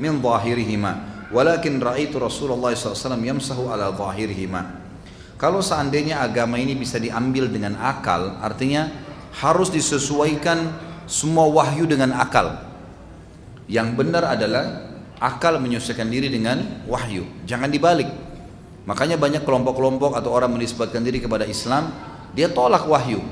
min dhahirihima, walakin ra'aitu Rasulullah SAW yamsahu ala dhahirihima. Kalau seandainya agama ini bisa diambil dengan akal, artinya harus disesuaikan semua wahyu dengan akal. Yang benar adalah akal menyesuaikan diri dengan wahyu, jangan dibalik. Makanya banyak kelompok-kelompok atau orang menisbatkan diri kepada Islam, dia tolak wahyu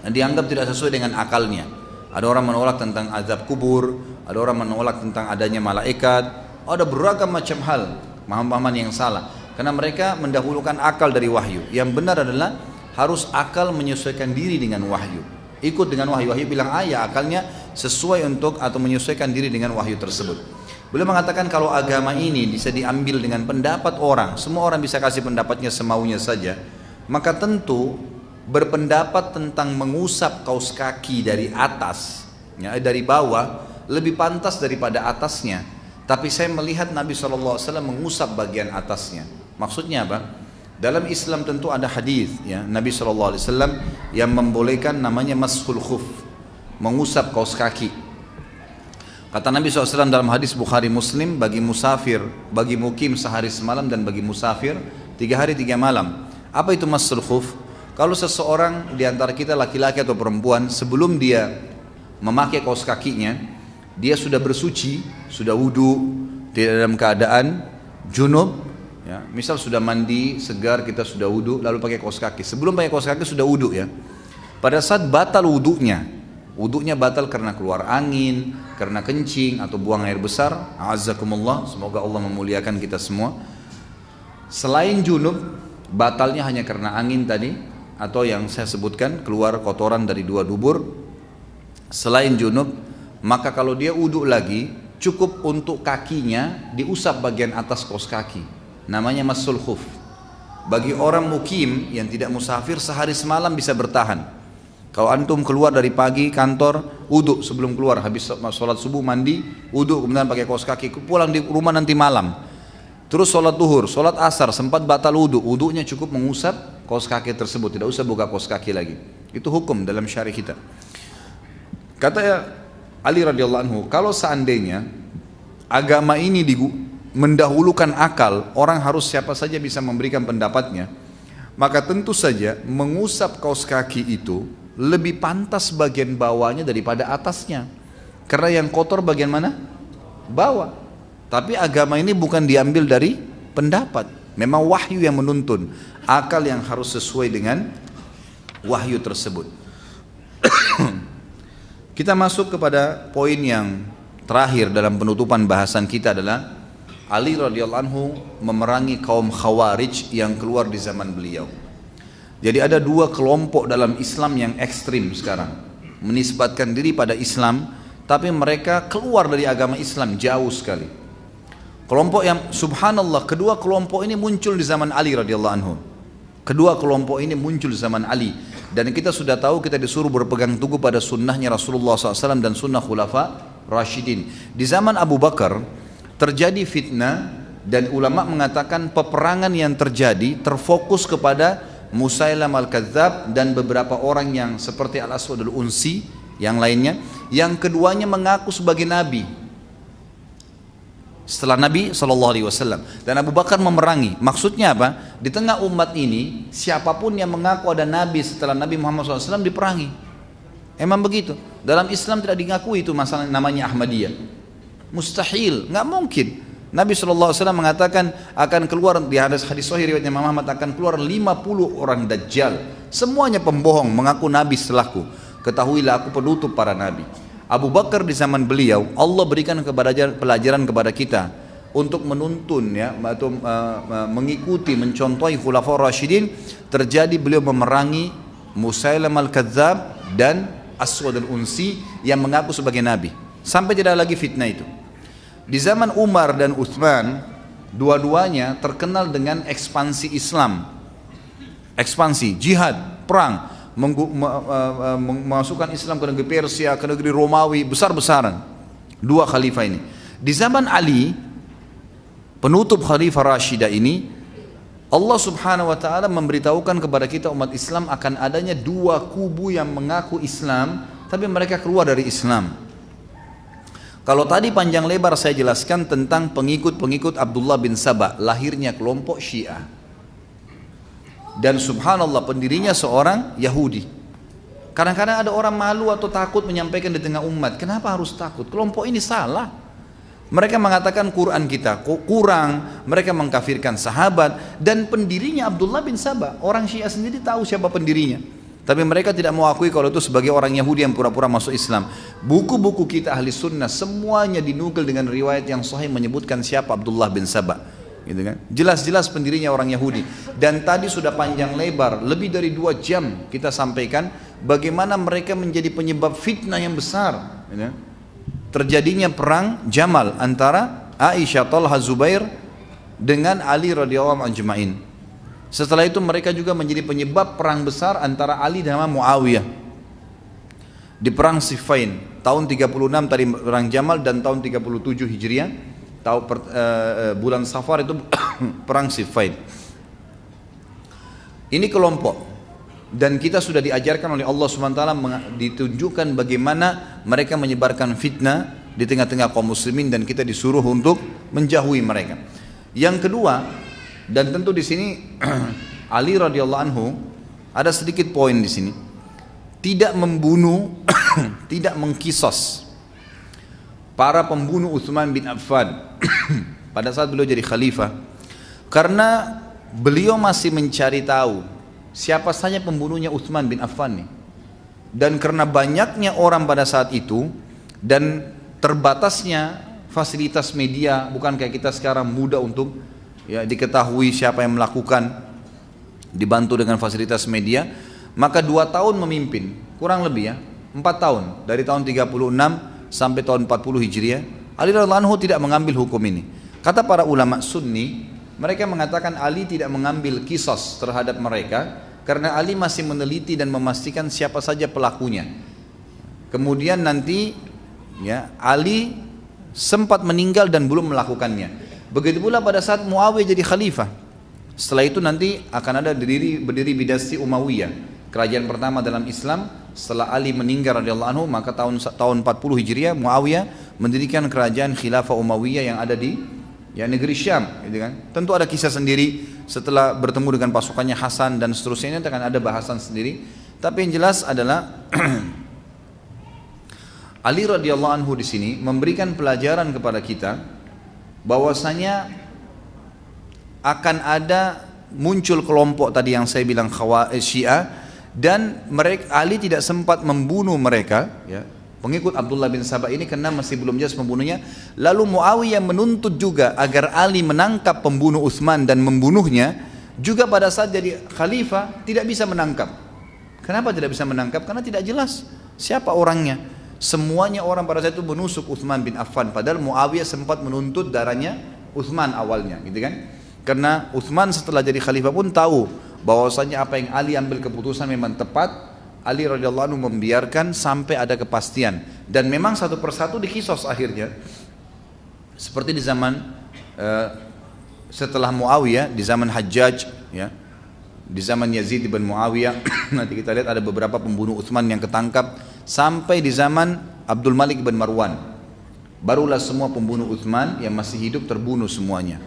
dan dianggap tidak sesuai dengan akalnya. Ada orang menolak tentang azab kubur, ada orang menolak tentang adanya malaikat, ada beragam macam hal, pemahaman yang salah. Karena mereka mendahulukan akal dari wahyu. Yang benar adalah harus akal menyesuaikan diri dengan wahyu. Ikut dengan wahyu. Wahyu bilang ya akalnya sesuai untuk atau menyesuaikan diri dengan wahyu tersebut. Beliau mengatakan kalau agama ini bisa diambil dengan pendapat orang, semua orang bisa kasih pendapatnya semaunya saja, maka tentu berpendapat tentang mengusap kaus kaki dari atas, ya, dari bawah lebih pantas daripada atasnya. Tapi saya melihat Nabi SAW mengusap bagian atasnya. Maksudnya apa? Dalam Islam tentu ada hadis, ya, Nabi SAW yang membolehkan namanya mashul khuf, mengusap kaus kaki. Kata Nabi SAW dalam hadis Bukhari Muslim, bagi musafir, bagi mukim sehari semalam dan bagi musafir 3 hari 3 malam. Apa itu mashul khuf? Kalau seseorang di antara kita laki-laki atau perempuan sebelum dia memakai kaos kakinya, dia sudah bersuci, sudah wudu, tidak dalam keadaan junub, ya. Misal sudah mandi segar, kita sudah wudu lalu pakai kaos kaki. Sebelum pakai kaos kaki sudah wudu, ya. Pada saat batal wudunya batal karena keluar angin, karena kencing atau buang air besar, a'azzakumullah, semoga Allah memuliakan kita semua. Selain junub, batalnya hanya karena angin tadi, atau yang saya sebutkan keluar kotoran dari 2 dubur. Selain junub, maka kalau dia wudu lagi, cukup untuk kakinya diusap bagian atas kaos kaki, namanya mashul khuf. Bagi orang mukim yang tidak musafir sehari semalam bisa bertahan. Kalau antum keluar dari pagi kantor, wudu sebelum keluar, habis sholat subuh mandi, wudu kemudian pakai kaos kaki, pulang di rumah nanti malam. Terus sholat duhur, sholat asar, sempat batal wudu, wudunya cukup mengusap kaos kaki tersebut, tidak usah buka kaos kaki lagi. Itu hukum dalam syariat kita. Kata Ali radhiyallahu anhu, kalau seandainya agama ini mendahulukan akal, orang harus siapa saja bisa memberikan pendapatnya, maka tentu saja mengusap kaos kaki itu lebih pantas bagian bawahnya daripada atasnya. Karena yang kotor bagian mana? Bawah. Tapi agama ini bukan diambil dari pendapat. Memang wahyu yang menuntun. Akal yang harus sesuai dengan wahyu tersebut. Kita masuk kepada poin yang terakhir dalam penutupan bahasan kita adalah Ali radhiyallahu anhu memerangi kaum Khawarij yang keluar di zaman beliau. Jadi ada 2 kelompok dalam Islam yang ekstrim sekarang, menisbatkan diri pada Islam, tapi mereka keluar dari agama Islam jauh sekali. Kelompok yang subhanallah, kedua kelompok ini muncul di zaman Ali radhiyallahu anhu. Kedua kelompok ini muncul di zaman Ali, dan kita sudah tahu kita disuruh berpegang teguh pada sunnahnya Rasulullah SAW dan sunnah khulafa Rashidin. Di zaman Abu Bakar terjadi fitnah, dan ulama mengatakan peperangan yang terjadi terfokus kepada Musailam al-Kadzab dan beberapa orang yang seperti Al-Aswad al-Unsi yang lainnya, yang keduanya mengaku sebagai nabi setelah Nabi SAW, dan Abu Bakar memerangi. Maksudnya apa? Di tengah umat ini siapapun yang mengaku ada nabi setelah Nabi Muhammad SAW diperangi. Emang begitu. Dalam Islam tidak diakui itu masalah namanya Ahmadiyah. Mustahil, nggak mungkin. Nabi SAW mengatakan akan keluar di hadis sahih riwayatnya Imam Ahmad, akan keluar 50 orang dajjal, semuanya pembohong mengaku nabi setelahku. Ketahuilah aku penutup para nabi. Abu Bakar di zaman beliau, Allah berikan pelajaran kepada kita untuk menuntun, ya, atau mengikuti, mencontohi Khulafaur Rasyidin. Terjadi beliau memerangi Musailam al-Kadzab dan Aswad al-Unsi yang mengaku sebagai nabi, sampai tidak lagi fitnah itu. Di zaman Umar dan Utsman, dua-duanya terkenal dengan ekspansi Islam, ekspansi, jihad, perang, memasukkan Islam ke negeri Persia, ke negeri Romawi, besar-besaran. 2 khalifah ini. Di zaman Ali, penutup khalifah Rashidah ini, Allah subhanahu wa ta'ala memberitahukan kepada kita umat Islam akan adanya 2 kubu yang mengaku Islam, tapi mereka keluar dari Islam. Kalau tadi panjang lebar saya jelaskan tentang pengikut-pengikut Abdullah bin Saba, lahirnya kelompok Syiah. Dan subhanallah pendirinya seorang Yahudi. Kadang-kadang ada orang malu atau takut menyampaikan di tengah umat. Kenapa harus takut? Kelompok ini salah. Mereka mengatakan Quran kita kurang, mereka mengkafirkan sahabat, dan pendirinya Abdullah bin Saba. Orang Syiah sendiri tahu siapa pendirinya. Tapi mereka tidak mau akui kalau itu sebagai orang Yahudi yang pura-pura masuk Islam. Buku-buku kita ahli sunnah semuanya dinukil dengan riwayat yang sahih menyebutkan siapa Abdullah bin Saba. Gitu kan? Jelas-jelas pendirinya orang Yahudi. Dan tadi sudah panjang lebar, lebih dari 2 jam kita sampaikan bagaimana mereka menjadi penyebab fitnah yang besar. Gitu kan? Terjadinya perang Jamal antara Aisyah, Talha, Zubair dengan Ali radhiyallahu anhu ajma'in. Setelah itu mereka juga menjadi penyebab perang besar antara Ali dan Muawiyah di perang Siffin tahun 36 tadi perang Jamal, dan tahun 37 Hijriah bulan Safar itu perang Siffin. Ini kelompok, dan kita sudah diajarkan oleh Allah SWT, ditunjukkan bagaimana mereka menyebarkan fitnah di tengah-tengah kaum muslimin, dan kita disuruh untuk menjauhi mereka. Yang kedua, dan tentu di sini Ali radhiyallahu anhu ada sedikit poin di sini, tidak membunuh, tidak mengkisos para pembunuh Utsman bin Affan pada saat beliau jadi khalifah, karena beliau masih mencari tahu siapa saja pembunuhnya Utsman bin Affan nih. Dan karena banyaknya orang pada saat itu dan terbatasnya fasilitas media, bukan kayak kita sekarang mudah untuk ya diketahui siapa yang melakukan, dibantu dengan fasilitas media, maka 2 tahun memimpin, kurang lebih ya 4 tahun, dari tahun 36 sampai tahun 40 Hijriah, Ali radhiyallahu anhu tidak mengambil hukum ini. Kata para ulama Sunni, mereka mengatakan Ali tidak mengambil kisos terhadap mereka karena Ali masih meneliti dan memastikan siapa saja pelakunya. Kemudian nanti ya Ali sempat meninggal dan belum melakukannya. Begitu pula pada saat Muawiyah jadi khalifah. Setelah itu nanti akan ada berdiri dinasti Umayyah, kerajaan pertama dalam Islam setelah Ali meninggal radhiyallahu anhu. Maka tahun 40 Hijriah Muawiyah mendirikan kerajaan khilafah Umayyah yang ada di negeri Syam, gitu kan. Tentu ada kisah sendiri setelah bertemu dengan pasukannya Hasan dan seterusnya, ini akan ada bahasan sendiri. Tapi yang jelas adalah Ali radhiyallahu anhu di sini memberikan pelajaran kepada kita bahwasanya akan ada muncul kelompok tadi yang saya bilang Syiah, dan mereka Ali tidak sempat membunuh mereka ya, pengikut Abdullah bin Saba ini, karena masih belum jelas pembunuhnya. Lalu Muawiyah menuntut juga agar Ali menangkap pembunuh Utsman dan membunuhnya. Juga pada saat jadi khalifah tidak bisa menangkap. Kenapa tidak bisa menangkap? Karena tidak jelas siapa orangnya. Semuanya orang pada saat itu menusuk Utsman bin Affan, padahal Muawiyah sempat menuntut darahnya Utsman awalnya, gitu kan? Karena Utsman setelah jadi khalifah pun tahu bahwasanya apa yang Ali ambil keputusan memang tepat. Ali radhiyallahu anhu membiarkan sampai ada kepastian, dan memang satu persatu dikisos akhirnya. Seperti di zaman setelah Muawiyah, di zaman Hajjaj ya, di zaman Yazid bin Muawiyah nanti kita lihat ada beberapa pembunuh Utsman yang ketangkap, sampai di zaman Abdul Malik bin Marwan barulah semua pembunuh Utsman yang masih hidup terbunuh semuanya.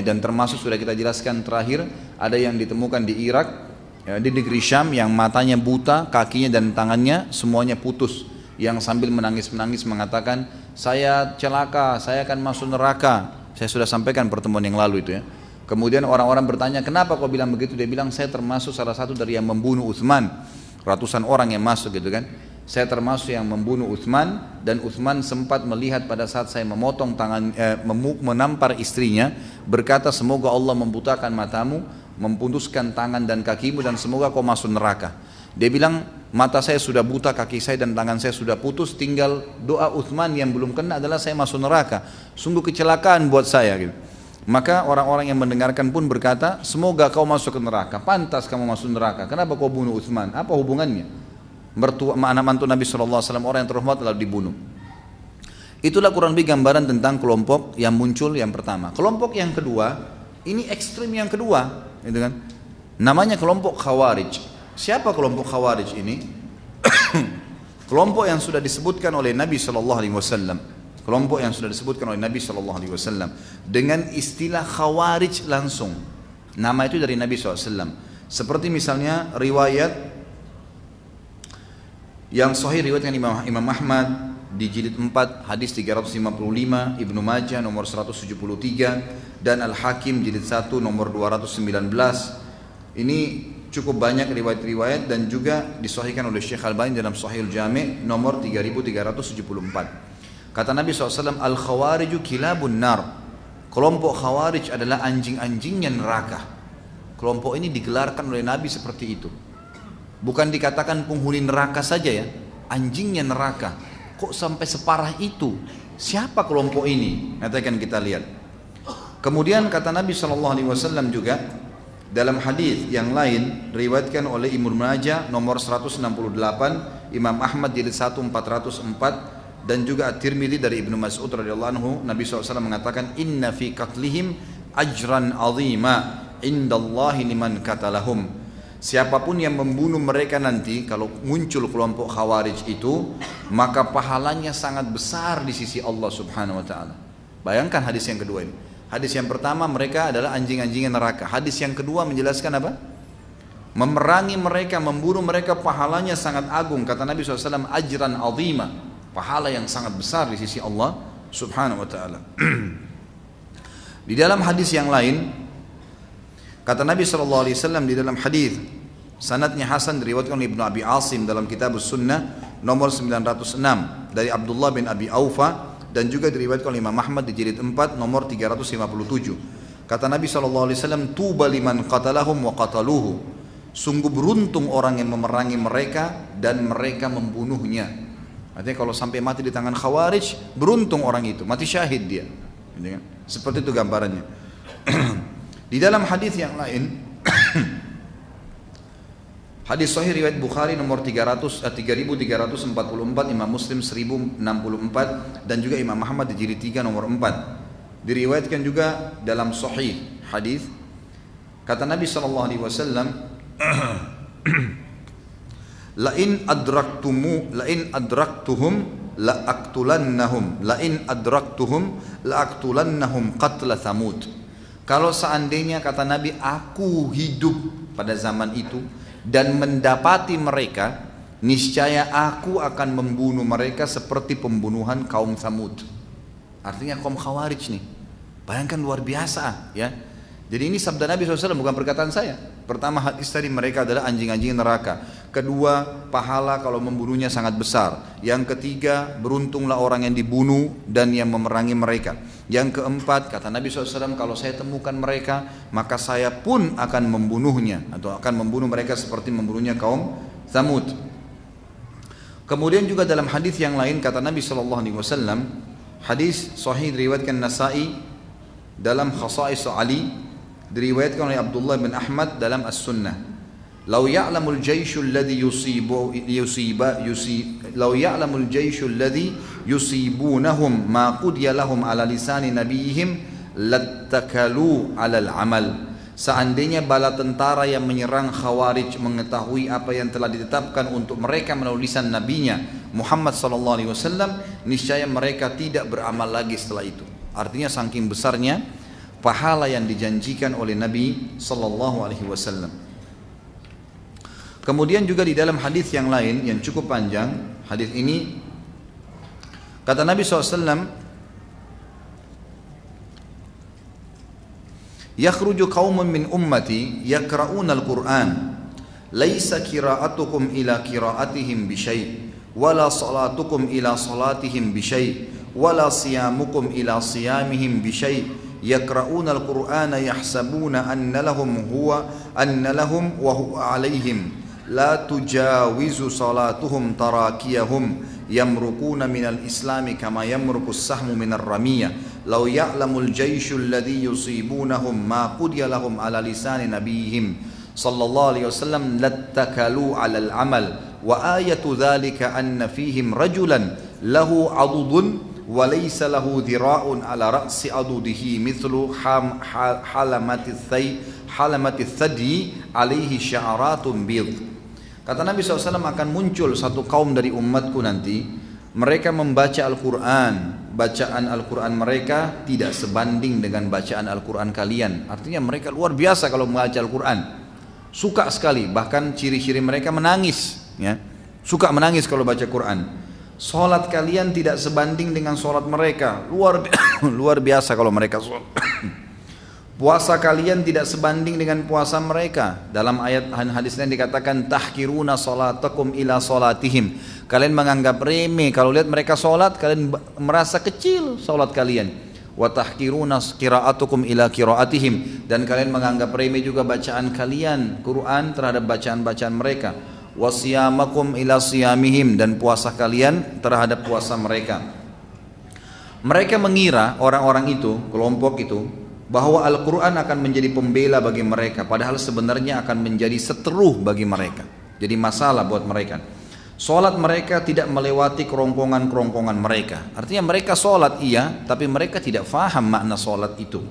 Dan termasuk sudah kita jelaskan terakhir, ada yang ditemukan di Irak ya, di negeri Syam, yang matanya buta, kakinya dan tangannya semuanya putus, yang sambil menangis-menangis mengatakan, saya celaka, saya akan masuk neraka. Saya sudah sampaikan pertemuan yang lalu itu ya. Kemudian orang-orang bertanya, kenapa kau bilang begitu? Dia bilang, saya termasuk salah satu dari yang membunuh Utsman. Ratusan orang yang masuk gitu kan. Saya termasuk yang membunuh Utsman, dan Utsman sempat melihat pada saat saya memotong tangan, menampar istrinya, berkata, semoga Allah membutakan matamu, memutuskan tangan dan kakimu, dan semoga kau masuk neraka. Dia bilang, mata saya sudah buta, kaki saya dan tangan saya sudah putus, tinggal doa Utsman yang belum kena adalah saya masuk neraka. Sungguh kecelakaan buat saya gitu. Maka orang-orang yang mendengarkan pun berkata, semoga kau masuk ke neraka, pantas kamu masuk neraka, kenapa kau bunuh Utsman? Apa hubungannya? Anak mantu Nabi SAW, orang yang terhormat lalu dibunuh. Itulah kurang lebih gambaran tentang kelompok yang muncul yang pertama. Kelompok yang kedua, ini ekstrim yang kedua, gitu kan? Namanya kelompok Khawarij. Siapa kelompok Khawarij ini? kelompok yang sudah disebutkan oleh Nabi Shallallahu Alaihi Wasallam, kelompok yang sudah disebutkan oleh Nabi Shallallahu Alaihi Wasallam dengan istilah Khawarij langsung, nama itu dari Nabi SAW. Seperti misalnya riwayat yang sahih riwayatkan Imam Ahmad di jilid 4 hadis 355, Ibnu Majah nomor 173 dan Al-Hakim jilid 1 nomor 219. Ini cukup banyak riwayat-riwayat dan juga disahihkan oleh Syekh Al-Albani dalam Sahihul Jami' nomor 3374. Kata Nabi SAW, Al-Khawariju kilabun nar. Kelompok Khawarij adalah anjing-anjingnya neraka. Kelompok ini digelarkan oleh Nabi seperti itu. Bukan dikatakan penghuni neraka saja ya, anjingnya neraka. Kok sampai separah itu? Siapa kelompok ini? Nanti akan kita lihat. Kemudian kata Nabi SAW juga dalam hadis yang lain riwayatkan oleh Ibnu Majah nomor 168, Imam Ahmad jilid 1 404 dan juga At-Tirmidzi dari Ibnu Mas'ud radhiyallahu anhu, Nabi SAW mengatakan inna fi qatlihim ajran azima indallahi liman qatalahum. Siapapun yang membunuh mereka nanti, kalau muncul kelompok Khawarij itu, maka pahalanya sangat besar di sisi Allah Subhanahu wa taala. Bayangkan hadis yang kedua ini. Hadis yang pertama mereka adalah anjing-anjingnya neraka. Hadis yang kedua menjelaskan apa? Memerangi mereka, membunuh mereka pahalanya sangat agung. Kata Nabi SAW, ajran azima, pahala yang sangat besar di sisi Allah Subhanahu wa taala. Di dalam hadis yang lain kata Nabi SAW di dalam hadis sanadnya hasan diriwayatkan oleh Ibnu Abi Asim dalam Kitab Sunnah nomor 906 dari Abdullah bin Abi Aufa dan juga diriwayatkan oleh Imam Ahmad di jilid 4 nomor 357. Kata Nabi SAW, tuba liman qatalahum wa qataluhu. Sungguh beruntung orang yang memerangi mereka dan mereka membunuhnya. Artinya kalau sampai mati di tangan Khawarij, beruntung orang itu, mati syahid dia. Seperti itu gambarannya. Di dalam hadis yang lain, hadis sahih riwayat Bukhari nomor 3344, Imam Muslim 1064 dan juga Imam Ahmad di jilid 3 nomor 4. Diriwayatkan juga dalam sahih hadis kata Nabi sallallahu alaihi wasallam, la in adraktuhum la aqtulannahum qatla Thamud. Kalau seandainya kata Nabi aku hidup pada zaman itu dan mendapati mereka, niscaya aku akan membunuh mereka seperti pembunuhan kaum Thamud. Artinya kaum Khawarij nih. Bayangkan luar biasa ya. Jadi ini sabda Nabi SAW, bukan perkataan saya. Pertama hadis tadi mereka adalah anjing-anjing neraka. Kedua, pahala kalau membunuhnya sangat besar. Yang ketiga, beruntunglah orang yang dibunuh dan yang memerangi mereka. Yang keempat, kata Nabi SAW, kalau saya temukan mereka, maka saya pun akan membunuhnya atau akan membunuh mereka seperti membunuhnya kaum Thamud. Kemudian juga dalam hadis yang lain kata Nabi SAW, hadis sahih diriwayatkan Nasa'i dalam Khasa'is Ali, diriwayatkan oleh Abdullah bin Ahmad dalam As-Sunnah. Lau ya'lamul jayshu alladhi yusibunahum ma qudiya lahum ala lisani nabiyihim lattakalu alal amal. Seandainya bala tentara yang menyerang Khawarij mengetahui apa yang telah ditetapkan untuk mereka melalui lisan nabinya Muhammad sallallahu alaihi wasallam, niscaya mereka tidak beramal lagi setelah itu. Artinya saking besarnya pahala yang dijanjikan oleh Nabi sallallahu alaihi wasallam. Kemudian juga di dalam hadis yang lain yang cukup panjang, hadis ini kata Nabi SAW, yakhruju qaumun min ummati yaqra'una al-Qur'an laisa qira'atukum ila qira'atihim bi syai' wala salatukum ila salatihim bi syai' wala siyamukum ila siyamihim bi syai' yaqra'una al-Qur'ana yahsabuna anna lahum wa huwa 'alaihim la tujawizu salatuhum tarakiyahum yamrukuna minal islami kama yamruku as-sahmu minar ramiyah law ya'lamul jayshu alladhi yusibunahum ma qudiya lahum ala lisani nabiyihim sallallahu alaihi wasallam lattakalu 'alal 'amal wa ayatu dhalika anna fihim rajulan lahu 'adudun wa laysa lahu dhira'un ala ra'si 'adudihi mithlu halamati thadi alaihi sya'aratun bid. Kata Nabi SAW, akan muncul satu kaum dari umatku nanti, mereka membaca Al-Quran, bacaan Al-Quran mereka tidak sebanding dengan bacaan Al-Quran kalian. Artinya mereka luar biasa kalau membaca Al-Quran, suka sekali, bahkan ciri-ciri mereka menangis, ya. Suka menangis kalau baca Quran. Salat kalian tidak sebanding dengan salat mereka, luar biasa kalau mereka salat. Puasa kalian tidak sebanding dengan puasa mereka. Dalam ayat hadis lain dikatakan tahkiruna salatakum ila salatihim. Kalian menganggap remeh kalau lihat mereka salat, kalian merasa kecil salat kalian. Wa tahkiruna qiraatukum ila qiraatihim, dan kalian menganggap remeh juga bacaan kalian Quran terhadap bacaan-bacaan mereka. Wa siyamakum ila siyamihim, dan puasa kalian terhadap puasa mereka. Mereka mengira, orang-orang itu, kelompok itu, bahwa Al-Quran akan menjadi pembela bagi mereka, padahal sebenarnya akan menjadi seteruh bagi mereka. Jadi masalah buat mereka. Solat mereka tidak melewati kerongkongan-kerongkongan mereka. Artinya mereka solat iya, tapi mereka tidak faham makna solat itu.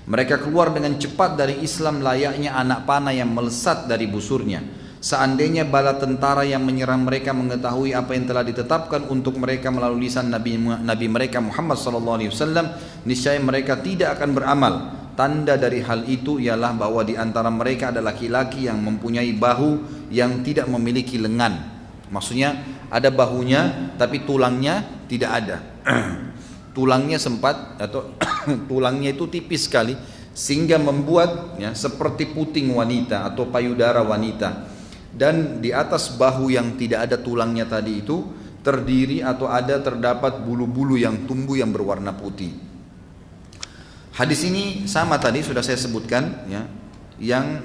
Mereka keluar dengan cepat dari Islam layaknya anak panah yang melesat dari busurnya. Seandainya bala tentara yang menyerang mereka mengetahui apa yang telah ditetapkan untuk mereka melalui lisan Nabi mereka Muhammad SAW, niscaya mereka tidak akan beramal. Tanda dari hal itu ialah bahwa di antara mereka ada laki-laki yang mempunyai bahu yang tidak memiliki lengan. Maksudnya ada bahunya tapi tulangnya tidak ada. Tulangnya sempat atau tulangnya itu tipis sekali sehingga membuat ya, seperti puting wanita atau payudara wanita. Dan di atas bahu yang tidak ada tulangnya tadi itu terdiri atau terdapat bulu-bulu yang tumbuh yang berwarna putih. Hadis ini sama tadi sudah saya sebutkan ya, yang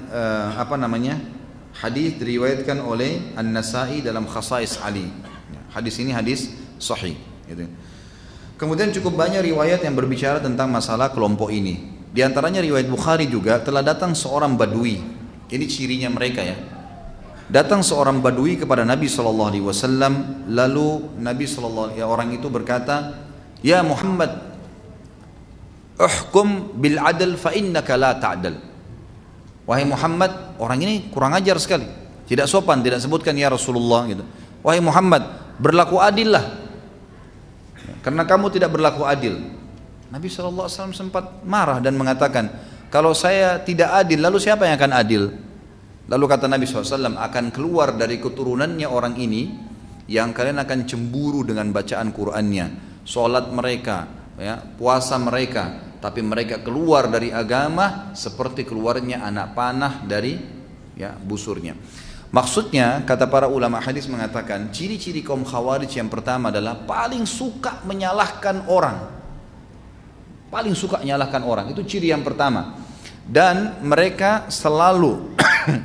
hadis diriwayatkan oleh An-Nasai dalam Khasais Ali. Hadis ini hadis sahih gitu. Kemudian cukup banyak riwayat yang berbicara tentang masalah kelompok ini. Di antaranya riwayat Bukhari juga, telah datang seorang badui. Ini cirinya mereka ya. Datang seorang badui kepada Nabi SAW, lalu Nabi SAW, ya, orang itu berkata, "Ya Muhammad, uhkum bil adl fa innaka la ta'dal." Wahai Muhammad, orang ini kurang ajar sekali, tidak sopan, tidak sebutkan ya Rasulullah gitu. Wahai Muhammad, berlaku adillah, karena kamu tidak berlaku adil. Nabi SAW sempat marah dan mengatakan, kalau saya tidak adil, lalu siapa yang akan adil? Lalu kata Nabi SAW, akan keluar dari keturunannya orang ini yang kalian akan cemburu dengan bacaan Qur'annya, sholat mereka, ya, puasa mereka, tapi mereka keluar dari agama seperti keluarnya anak panah dari ya, busurnya. Maksudnya kata para ulama hadis mengatakan ciri-ciri kaum Khawarij yang pertama adalah paling suka menyalahkan orang. Paling suka menyalahkan orang, itu ciri yang pertama. Dan mereka selalu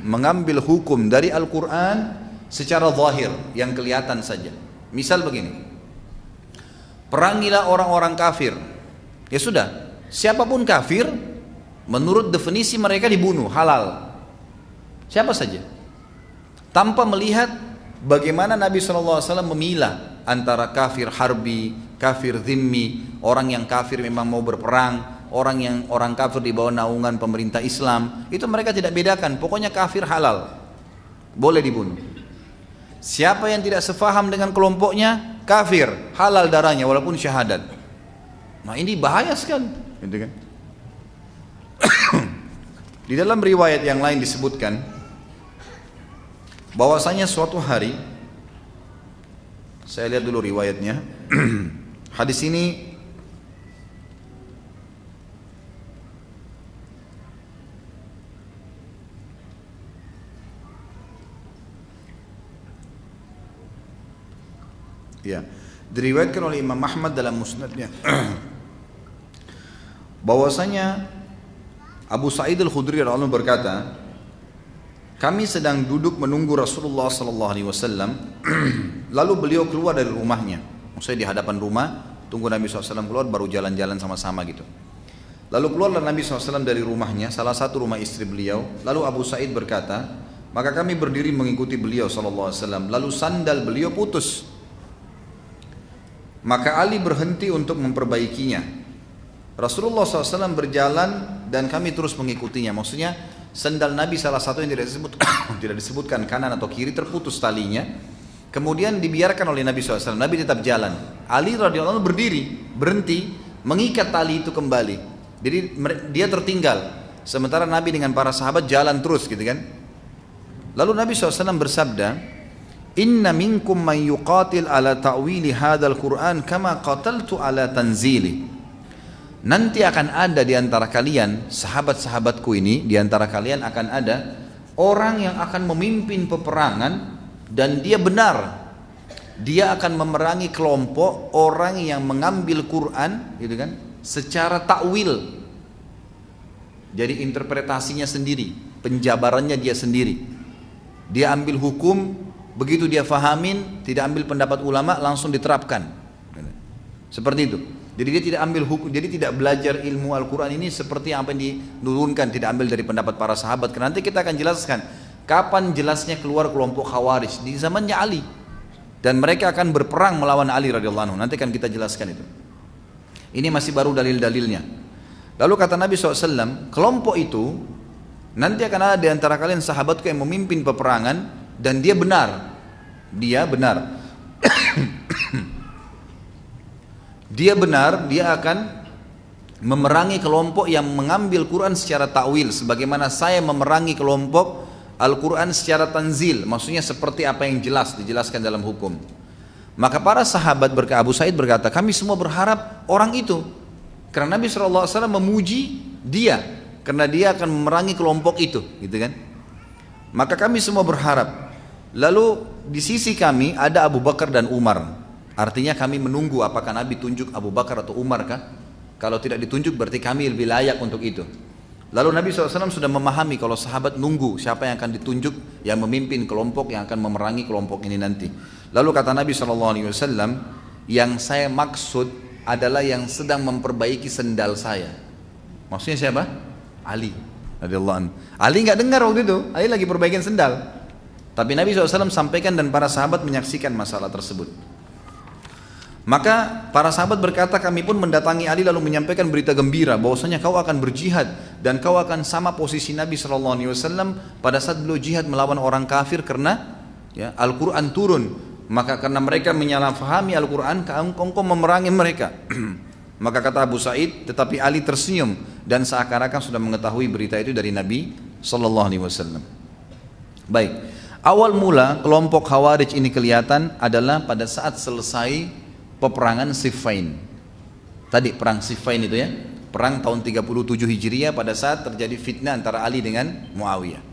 mengambil hukum dari Al-Quran secara zahir, yang kelihatan saja. Misal begini, perangilah orang-orang kafir. Ya sudah, siapapun kafir, menurut definisi mereka dibunuh, halal. Siapa saja. Tanpa melihat bagaimana Nabi SAW memilah antara kafir harbi, kafir zimmi, orang yang kafir memang mau berperang, orang kafir di bawah naungan pemerintah Islam, itu mereka tidak bedakan, pokoknya kafir halal, boleh dibunuh. Siapa yang tidak sefaham dengan kelompoknya, kafir, halal darahnya walaupun syahadat. Nah ini bahaya sekali, gitu kan? Di dalam riwayat yang lain disebutkan bahwasanya suatu hari, saya lihat dulu riwayatnya. Hadis ini ya, diriwayatkan oleh Imam Ahmad dalam musnadnya bahwasanya Abu Sa'id Al-Khudri radhiyallahu anhu berkata, kami sedang duduk menunggu Rasulullah SAW, lalu beliau keluar dari rumahnya, maksudnya di hadapan rumah, tunggu Nabi SAW keluar baru jalan-jalan sama-sama gitu. Lalu keluarlah Nabi SAW dari rumahnya, salah satu rumah istri beliau. Lalu Abu Sa'id berkata, maka kami berdiri mengikuti beliau SAW, lalu sandal beliau putus. Maka Ali berhenti untuk memperbaikinya. Rasulullah SAW berjalan dan kami terus mengikutinya. Maksudnya sendal Nabi salah satu yang tidak disebut tidak disebutkan kanan atau kiri terputus talinya. Kemudian dibiarkan oleh Nabi SAW. Nabi tetap jalan. Ali radhiyallahu anhu berdiri, berhenti, mengikat tali itu kembali. Jadi dia tertinggal. Sementara Nabi dengan para sahabat jalan terus gitu kan. Lalu Nabi SAW bersabda, Inna minkum man yuqatil ala ta'wili hadzal Qur'an kama qataltu ala tanzili. Nanti akan ada di antara kalian, sahabat-sahabatku ini, di antara kalian akan ada orang yang akan memimpin peperangan dan dia benar. Dia akan memerangi kelompok orang yang mengambil Quran, gitu kan, secara takwil. Jadi interpretasinya sendiri, penjabarannya dia sendiri. Dia ambil hukum, begitu dia fahamin, tidak ambil pendapat ulama, langsung diterapkan. Seperti itu. Jadi dia tidak ambil hukum, jadi tidak belajar ilmu Al-Quran ini seperti apa yang diturunkan, tidak ambil dari pendapat para sahabat. Karena nanti kita akan jelaskan kapan jelasnya keluar kelompok Khawarij di zamannya Ali, dan mereka akan berperang melawan Ali radhiyallahu anhu. Nanti akan kita jelaskan itu. Ini masih baru dalil-dalilnya. Lalu kata Nabi SAW, kelompok itu nanti akan ada di antara kalian sahabatku yang memimpin peperangan dan dia benar. Dia benar. Dia benar, dia akan memerangi kelompok yang mengambil Quran secara takwil, sebagaimana saya memerangi kelompok Al-Quran secara tanzil, maksudnya seperti apa yang jelas dijelaskan dalam hukum. Maka para sahabat Abu Sa'id berkata, kami semua berharap orang itu, karena Nabi SAW memuji dia, karena dia akan memerangi kelompok itu, gitu kan? Maka kami semua berharap. Lalu di sisi kami ada Abu Bakar dan Umar. Artinya kami menunggu apakah Nabi tunjuk Abu Bakar atau Umar kah? Kalau tidak ditunjuk berarti kami lebih layak untuk itu. Lalu Nabi SAW sudah memahami kalau sahabat nunggu siapa yang akan ditunjuk yang memimpin kelompok yang akan memerangi kelompok ini nanti. Lalu kata Nabi SAW, yang saya maksud adalah yang sedang memperbaiki sendal saya. Maksudnya siapa? Ali radhiyallahu anhu. Ali nggak dengar waktu itu, Ali lagi perbaikin sendal. Tapi Nabi SAW sampaikan dan para sahabat menyaksikan masalah tersebut. Maka para sahabat berkata, kami pun mendatangi Ali lalu menyampaikan berita gembira bahwasanya kau akan berjihad dan kau akan sama posisi Nabi SAW pada saat beliau jihad melawan orang kafir karena ya, Al-Quran turun. Maka karena mereka menyalahfahami Al-Quran, engkau memerangi mereka. Maka kata Abu Sa'id, tetapi Ali tersenyum dan seakan-akan sudah mengetahui berita itu dari Nabi SAW. Baik, awal mula kelompok Khawarij ini kelihatan adalah pada saat selesai peperangan Siffin. Tadi perang Siffin itu ya, perang tahun 37 Hijriah pada saat terjadi fitnah antara Ali dengan Muawiyah.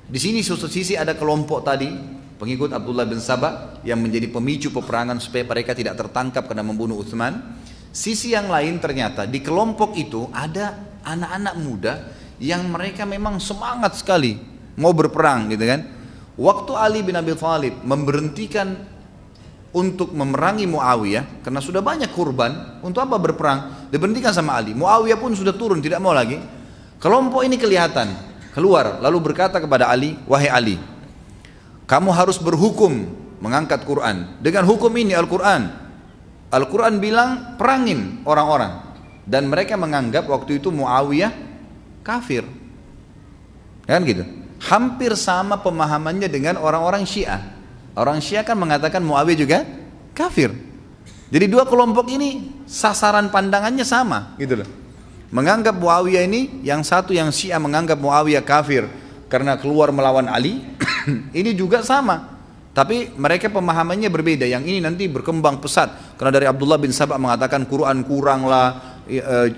Di sini suatu sisi ada kelompok tadi pengikut Abdullah bin Sabah yang menjadi pemicu peperangan supaya mereka tidak tertangkap karena membunuh Utsman. Sisi yang lain ternyata di kelompok itu ada anak-anak muda yang mereka memang semangat sekali mau berperang gitu kan. Waktu Ali bin Abi Thalib memberhentikan untuk memerangi Muawiyah karena sudah banyak kurban, untuk apa berperang? Diberhentikan sama Ali. Muawiyah pun sudah turun, tidak mau lagi. Kelompok ini kelihatan keluar lalu berkata kepada Ali, wahai Ali, kamu harus berhukum mengangkat Quran dengan hukum ini Al-Quran. Al-Quran bilang perangin orang-orang, dan mereka menganggap waktu itu Muawiyah kafir, kan gitu. Hampir sama pemahamannya dengan orang-orang Syiah. Orang Syiah kan mengatakan Muawiyah juga kafir. Jadi dua kelompok ini sasaran pandangannya sama gitu loh. Menganggap Muawiyah ini, yang satu yang Syiah menganggap Muawiyah kafir karena keluar melawan Ali. Ini juga sama. Tapi mereka pemahamannya berbeda. Yang ini nanti berkembang pesat. Karena dari Abdullah bin Sabah mengatakan Quran kurang lah,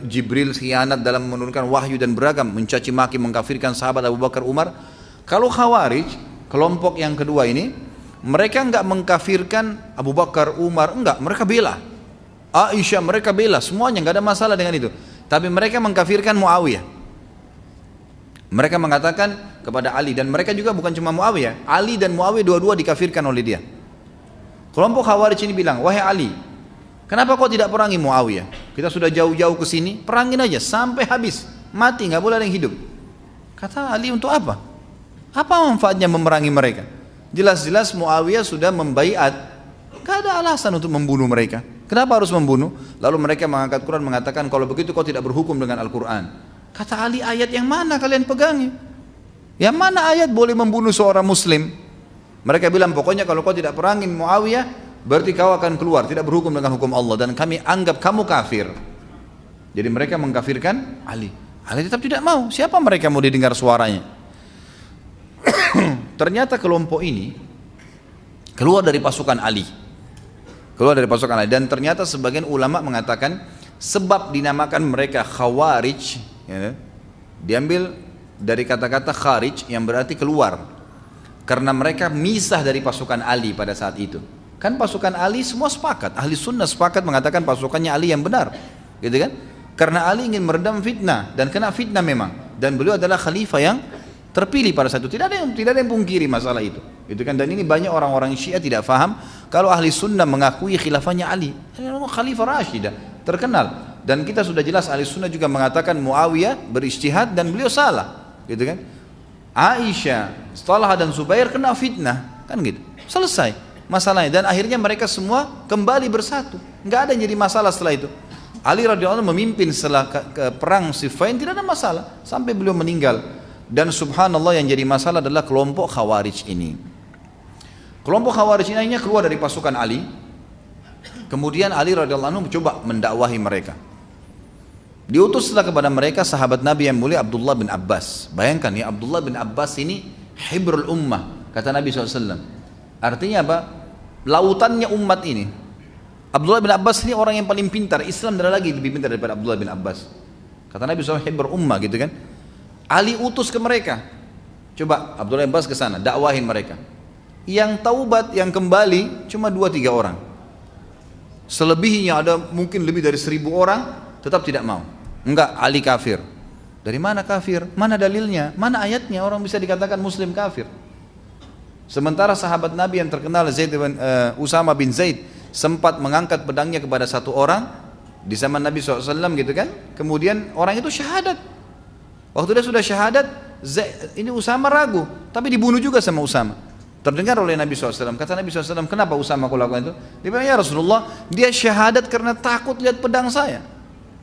Jibril khianat dalam menurunkan wahyu dan beragam, mencaci maki, mengkafirkan sahabat Abu Bakar, Umar. Kalau Khawarij, kelompok yang kedua ini, mereka enggak mengkafirkan Abu Bakar, Umar, enggak, mereka bela Aisyah, mereka bela semuanya, enggak ada masalah dengan itu. Tapi mereka mengkafirkan Muawiyah. Mereka mengatakan kepada Ali, dan mereka juga bukan cuma Muawiyah, Ali dan Muawiyah dua-dua dikafirkan oleh dia. Kelompok Khawarij ini bilang, wahai Ali, kenapa kau tidak perangi Muawiyah? Kita sudah jauh-jauh ke sini, perangin aja sampai habis, mati, enggak boleh ada yang hidup. Kata Ali, untuk apa? Apa manfaatnya memerangi mereka? Jelas-jelas Muawiyah sudah membaiat, gak ada alasan untuk membunuh mereka. Kenapa harus membunuh? Lalu mereka mengangkat Quran mengatakan, kalau begitu kau tidak berhukum dengan Al-Quran. Kata Ali, ayat yang mana kalian pegangi? Yang mana ayat boleh membunuh seorang muslim? Mereka bilang pokoknya kalau kau tidak perangin Muawiyah, berarti kau akan keluar, tidak berhukum dengan hukum Allah, dan kami anggap kamu kafir. Jadi mereka mengkafirkan Ali. Ali tetap tidak mau. Siapa mereka mau didengar suaranya? Ternyata kelompok ini keluar dari pasukan Ali. Keluar dari pasukan Ali. Dan ternyata sebagian ulama mengatakan sebab dinamakan mereka Khawarij, ya, diambil dari kata-kata kharij yang berarti keluar, karena mereka misah dari pasukan Ali pada saat itu. Kan pasukan Ali semua sepakat, ahli sunnah sepakat mengatakan pasukannya Ali yang benar, gitu kan? Karena Ali ingin meredam fitnah dan kena fitnah memang, dan beliau adalah khalifah yang terpilih pada saat itu. Tidak ada yang pungkiri masalah itu, gitu kan? Dan ini banyak orang-orang Syiah tidak faham kalau ahli sunnah mengakui khilafahnya Ali, khalifah Rashidah terkenal. Dan kita sudah jelas ahli sunnah juga mengatakan Muawiyah berijtihad dan beliau salah, gitu kan? Aisyah, Talha dan Zubair kena fitnah, kan gitu. Selesai masalahnya, dan akhirnya mereka semua kembali bersatu. Nggak ada yang jadi masalah setelah itu. Ali radhiyallahu anhu memimpin setelah ke perang Siffin, tidak ada masalah sampai beliau meninggal. Dan subhanallah yang jadi masalah adalah kelompok Khawarij ini. Kelompok Khawarij ini akhirnya keluar dari pasukan Ali. Kemudian Ali radhiyallahu anhu mencoba mendakwahi mereka. Diutuslah kepada mereka sahabat Nabi yang mulia Abdullah bin Abbas. Bayangkan ya, Abdullah bin Abbas ini hibrul ummah, kata Nabi SAW. Artinya apa? Lautannya umat ini. Abdullah bin Abbas ini orang yang paling pintar. Islam tidak lagi lebih pintar daripada Abdullah bin Abbas. Kata Nabi SAW, hibrul ummah, gitu kan. Ali utus ke mereka. Coba Abdullah bin Abbas ke sana, dakwahin mereka. Yang taubat, yang kembali cuma 2-3 orang. Selebihnya ada mungkin lebih dari 1000 orang tetap tidak mau. Enggak, Ali kafir. Dari mana kafir? Mana dalilnya? Mana ayatnya orang bisa dikatakan muslim kafir? Sementara sahabat Nabi yang terkenal Usama bin Zaid sempat mengangkat pedangnya kepada satu orang di zaman Nabi SAW, gitu kan? Kemudian orang itu syahadat. Waktu dia sudah syahadat, ini Usama ragu, tapi dibunuh juga sama Usama. Terdengar oleh Nabi SAW. Kata Nabi SAW, kenapa Usama kau lakukan itu? Dia bilang, ya Rasulullah, dia syahadat karena takut lihat pedang saya.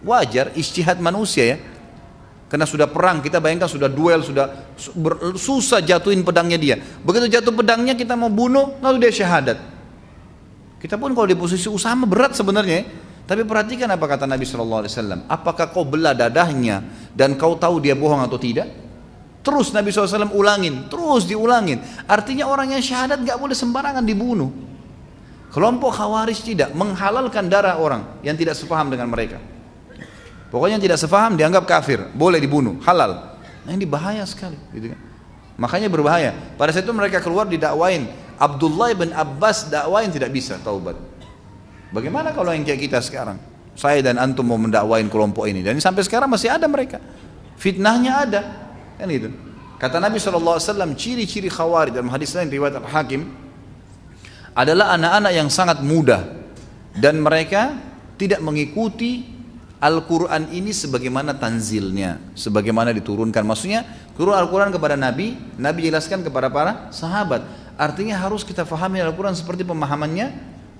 Wajar, ijtihad manusia ya. Karena sudah perang, kita bayangkan sudah duel, sudah susah jatuhin pedangnya dia. Begitu jatuh pedangnya kita mau bunuh, lalu dia syahadat. Kita pun kalau di posisi Usama berat sebenarnya. Tapi perhatikan apa kata Nabi SAW. Apakah kau belah dadahnya dan kau tahu dia bohong atau tidak? Terus Nabi SAW ulangin, terus diulangin. Artinya orang yang syahadat gak boleh sembarangan dibunuh. Kelompok Khawarij tidak menghalalkan darah orang yang tidak sepaham dengan mereka. Pokoknya yang tidak sepaham dianggap kafir, boleh dibunuh, halal. Nah ini bahaya sekali, gitu kan? Makanya berbahaya. Pada saat itu mereka keluar didakwain. Abdullah bin Abbas dakwain tidak bisa taubat. Bagaimana kalau yang kayak kita sekarang? Saya dan antum mau mendakwain kelompok ini, dan sampai sekarang masih ada mereka. Fitnahnya ada, kan gitu. Kata Nabi SAW, ciri-ciri Khawarij dalam hadis lain riwayat Al-Hakim adalah anak-anak yang sangat muda dan mereka tidak mengikuti Al-Quran ini sebagaimana tanzilnya, sebagaimana diturunkan. Maksudnya turun Al-Quran kepada Nabi, Nabi jelaskan kepada para sahabat. Artinya harus kita fahami Al-Quran seperti pemahamannya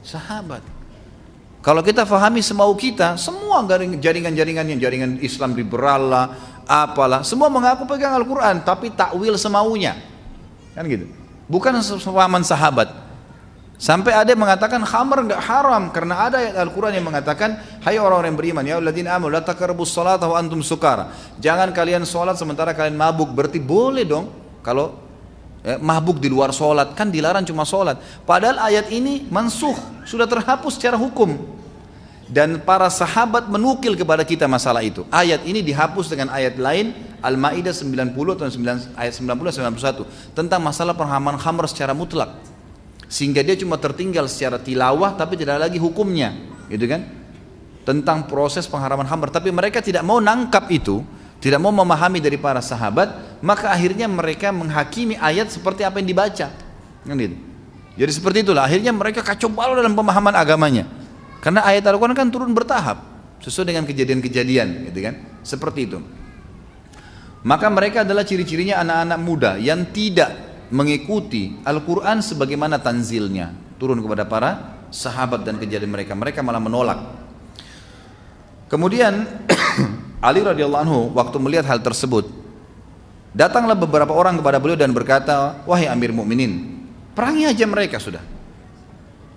sahabat. Kalau kita fahami semau kita, semua jaringan-jaringan yang jaringan Islam liberal lah, apalah, semua mengaku pegang Al-Quran, tapi takwil semaunya, kan gitu. Bukan sepahaman sahabat. Sampai ada yang mengatakan khamr enggak haram karena ada ayat Al-Quran yang mengatakan, hai orang-orang yang beriman, ya alladzina amanu la taqrabus salata wa antum sukara. Jangan kalian sholat sementara kalian mabuk. Berarti boleh dong kalau mabuk di luar sholat, kan dilarang cuma sholat. Padahal ayat ini mansukh, sudah terhapus secara hukum. Dan para sahabat menukil kepada kita masalah itu. Ayat ini dihapus dengan ayat lain, Al-Maidah 90 atau ayat 90-91 tentang masalah penghaman khamr secara mutlak. Sehingga dia cuma tertinggal secara tilawah tapi tidak lagi hukumnya, gitu kan? Tentang proses pengharaman khamr. Tapi mereka tidak mau nangkap itu, tidak mau memahami dari para sahabat, maka akhirnya mereka menghakimi ayat seperti apa yang dibaca, kan gitu. Jadi seperti itulah akhirnya mereka kacau balau dalam pemahaman agamanya. Karena ayat Al-Quran kan turun bertahap sesuai dengan kejadian-kejadian, gitu kan? Seperti itu. Maka mereka adalah ciri-cirinya anak-anak muda yang tidak mengikuti Al-Quran sebagaimana tanzilnya turun kepada para sahabat dan kejadian mereka. Mereka malah menolak. Kemudian Ali radhiyallahu anhu waktu melihat hal tersebut, Datanglah beberapa orang kepada beliau dan berkata, wahai Amir Mukminin, perangi aja mereka sudah.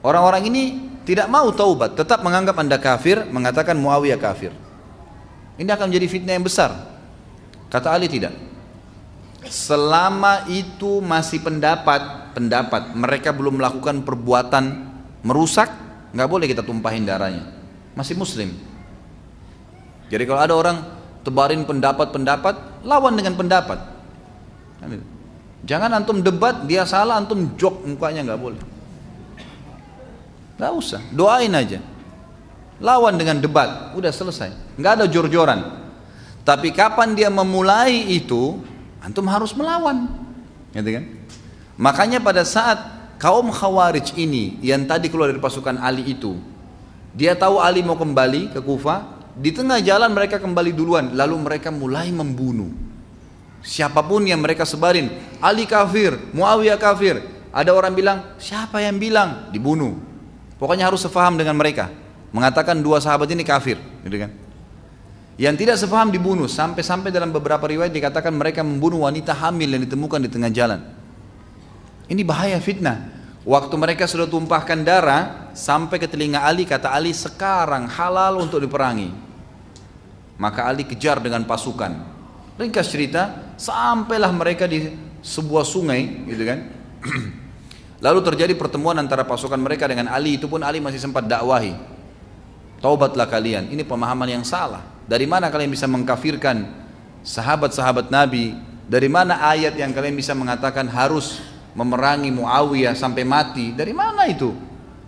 Orang-orang ini tidak mau taubat, tetap menganggap Anda kafir, mengatakan Muawiyah kafir. Ini akan menjadi fitnah yang besar. Kata Ali, tidak. Selama itu masih pendapat mereka belum melakukan perbuatan merusak, nggak boleh kita tumpahin darahnya. Masih muslim. Jadi kalau ada orang tebarin pendapat, lawan dengan pendapat. Jangan antum debat, dia salah, antum jok mukanya, nggak boleh. Nggak usah, doain aja. Lawan dengan debat, udah selesai. Nggak ada jor-joran. Tapi kapan dia memulai itu, antum harus melawan, gitu kan? Makanya pada saat kaum Khawarij ini yang tadi keluar dari pasukan Ali itu, dia tahu Ali mau kembali ke Kufah, di tengah jalan mereka kembali duluan, lalu mereka mulai membunuh siapapun yang mereka sebarin. Ali kafir, Muawiyah kafir. Ada orang bilang, siapa yang bilang? Dibunuh. Pokoknya harus sefaham dengan mereka, mengatakan dua sahabat ini kafir, gitu kan? Yang tidak sefaham dibunuh, sampai dalam beberapa riwayat dikatakan mereka membunuh wanita hamil yang ditemukan di tengah jalan. Ini bahaya fitnah. Waktu mereka sudah tumpahkan darah sampai ke telinga Ali, kata Ali, sekarang halal untuk diperangi. Maka Ali kejar dengan pasukan. Ringkas cerita, sampailah mereka di sebuah sungai, gitu kan? Lalu terjadi pertemuan antara pasukan mereka dengan Ali. Itu pun Ali masih sempat dakwahi, taubatlah kalian, ini pemahaman yang salah. Dari mana kalian bisa mengkafirkan sahabat-sahabat Nabi? Dari mana ayat yang kalian bisa mengatakan harus memerangi Muawiyah sampai mati? Dari mana itu?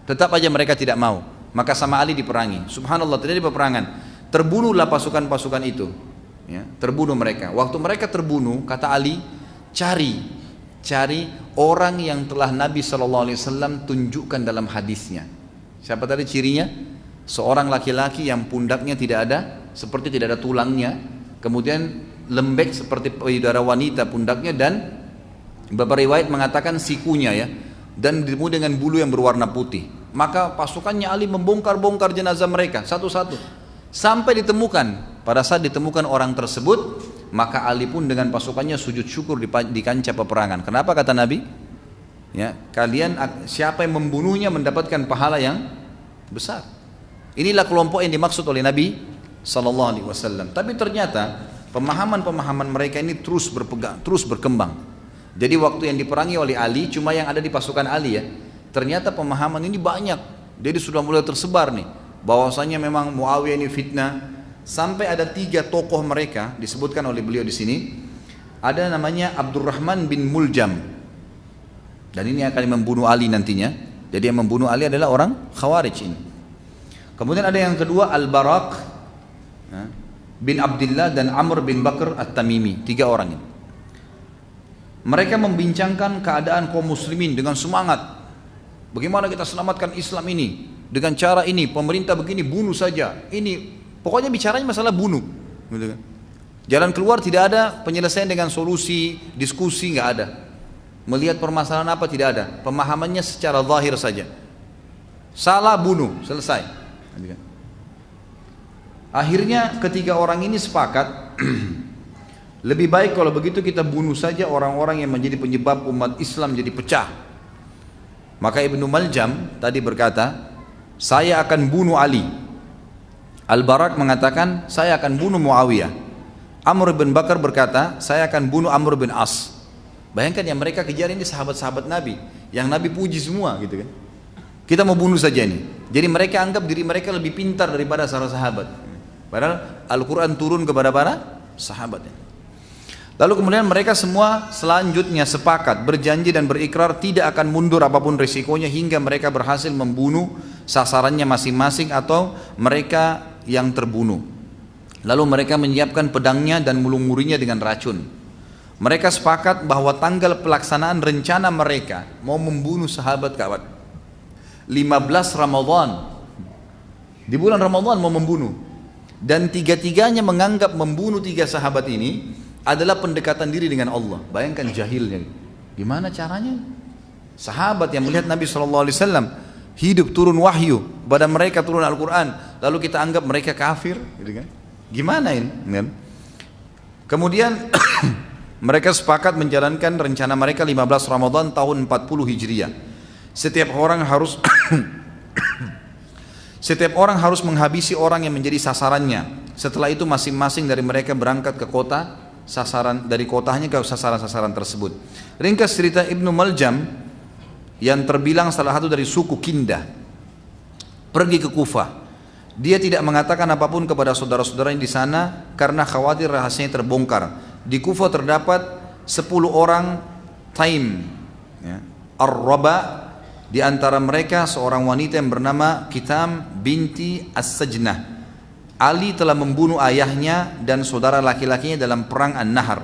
Tetap aja mereka tidak mau. Maka sama Ali diperangi. Subhanallah, terjadi peperangan. Terbunuhlah pasukan-pasukan itu, ya, terbunuh mereka. Waktu mereka terbunuh, kata Ali, cari orang yang telah Nabi SAW tunjukkan dalam hadisnya. Siapa tadi cirinya? Seorang laki-laki yang pundaknya tidak ada, seperti tidak ada tulangnya, kemudian lembek seperti payudara wanita pundaknya, dan beberapa riwayat mengatakan sikunya, ya, dan ditemu dengan bulu yang berwarna putih. Maka pasukannya Ali membongkar-bongkar jenazah mereka satu-satu sampai ditemukan. Pada saat ditemukan orang tersebut, maka Ali pun dengan pasukannya sujud syukur di kancah peperangan. Kenapa kata Nabi? Ya, kalian siapa yang membunuhnya mendapatkan pahala yang besar. Inilah kelompok yang dimaksud oleh Nabi Sallallahu Alaihi Wasallam. Tapi ternyata pemahaman-pemahaman mereka ini terus berkembang. Jadi waktu yang diperangi oleh Ali cuma yang ada di pasukan Ali, ya. Ternyata pemahaman ini banyak. Jadi sudah mulai tersebar nih, bahwasanya memang Muawiyah ini fitnah. Sampai ada 3 tokoh mereka disebutkan oleh beliau di sini. Ada namanya Abdurrahman bin Muljam, dan ini akan membunuh Ali nantinya. Jadi yang membunuh Ali adalah orang Khawarij ini. Kemudian ada yang kedua Al-Baraq bin Abdullah dan Amr bin Bakr At-Tamimi. 3 orang ini. Mereka membincangkan keadaan kaum muslimin dengan semangat. Bagaimana kita selamatkan Islam ini? Dengan cara ini, pemerintah begini, bunuh saja. Ini pokoknya bicaranya masalah bunuh, gitu kan. Jalan keluar tidak ada, penyelesaian dengan solusi, diskusi nggak ada. Melihat permasalahan apa tidak ada. Pemahamannya secara zahir saja. Salah, bunuh, selesai. Akhirnya ketiga orang ini sepakat, lebih baik kalau begitu kita bunuh saja orang-orang yang menjadi penyebab umat Islam jadi pecah. Maka Ibnu Maljam tadi berkata, saya akan bunuh Ali. Al-Baraq mengatakan, saya akan bunuh Muawiyah. Amr bin Bakar berkata, saya akan bunuh Amr bin As. Bayangkan yang mereka kejar ini sahabat-sahabat Nabi, yang Nabi puji semua, gitu kan. Kita mau bunuh saja ini. Jadi mereka anggap diri mereka lebih pintar daripada para sahabat. Padahal Al-Quran turun kepada para sahabatnya. Lalu kemudian mereka semua selanjutnya sepakat, berjanji dan berikrar tidak akan mundur apapun risikonya hingga mereka berhasil membunuh sasarannya masing-masing atau mereka yang terbunuh. Lalu mereka menyiapkan pedangnya dan mulung-murinya dengan racun. Mereka sepakat bahwa tanggal pelaksanaan rencana mereka mau membunuh sahabat kawan 15 Ramadan. Di bulan Ramadan mau membunuh. Dan tiga-tiganya menganggap membunuh 3 sahabat ini adalah pendekatan diri dengan Allah. Bayangkan jahilnya. Gimana caranya? Sahabat yang melihat Nabi SAW hidup turun wahyu, kepada mereka turun Al-Quran, lalu kita anggap mereka kafir, gitu kan? Gimana ini? Kemudian Mereka sepakat menjalankan rencana mereka 15 Ramadan tahun 40 Hijriah. Setiap orang harus Setiap orang harus menghabisi orang yang menjadi sasarannya. Setelah itu masing-masing dari mereka berangkat ke kota, dari kotanya ke sasaran-sasaran tersebut. Ringkas cerita, Ibnu Maljam yang terbilang salah satu dari suku Kindah pergi ke Kufah. Dia tidak mengatakan apapun kepada saudara-saudaranya di sana karena khawatir rahasianya terbongkar. Di Kufah terdapat 10 orang Taim, ya, Ar-Raba. Di antara mereka seorang wanita yang bernama Kitam binti As-Sajnah. Ali telah membunuh ayahnya dan saudara laki-lakinya dalam perang An-Nahar.